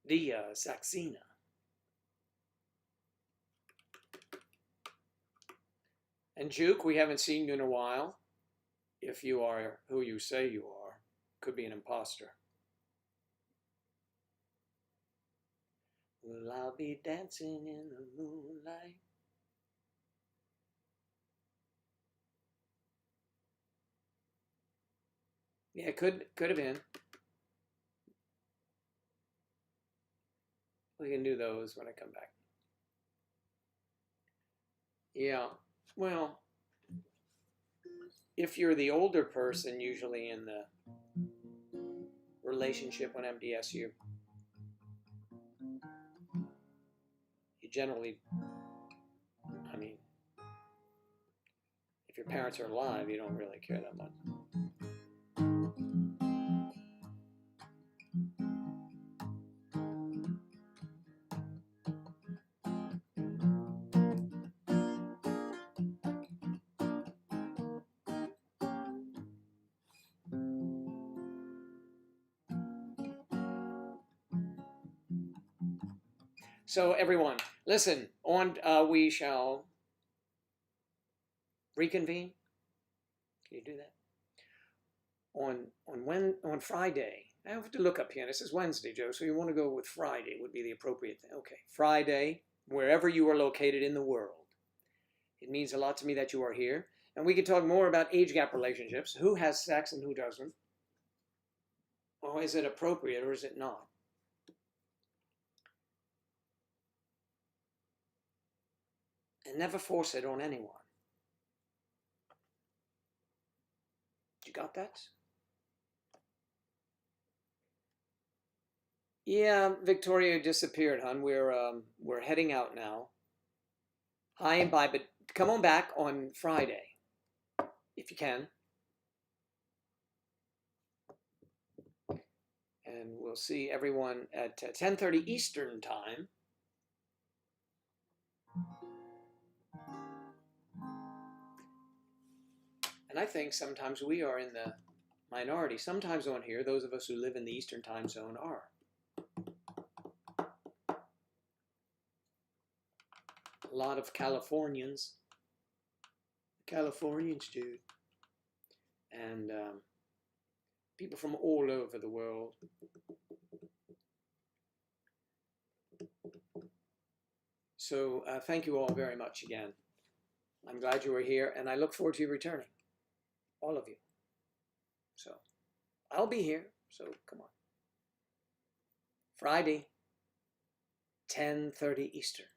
Dia Saxena. And Juke, we haven't seen you in a while. If you are who you say you are, could be an imposter. Well, I'll be dancing in the moonlight. Yeah, could have been. We can do those when I come back. Yeah, well, if you're the older person, usually in the relationship on MDS, you generally, I mean, if your parents are alive, you don't really care that much. So everyone, listen, we shall reconvene. Can you do that? On Friday, I have to look up here. This is Wednesday, Joe, so you want to go with Friday would be the appropriate thing. Okay, Friday, wherever you are located in the world. It means a lot to me that you are here. And we could talk more about age gap relationships. Who has sex and who doesn't? Or is it appropriate or is it not? And never force it on anyone. You got that? Yeah, Victoria disappeared, hon. We're heading out now. Hi and bye, but come on back on Friday if you can. And we'll see everyone at 10:30 Eastern time. And I think sometimes we are in the minority. Sometimes on here, those of us who live in the Eastern time zone are. A lot of Californians. Californians, dude. And people from all over the world. So thank you all very much again. I'm glad you were here, and I look forward to you returning. All of you. So I'll be here, so come on. Friday, 10:30 Eastern.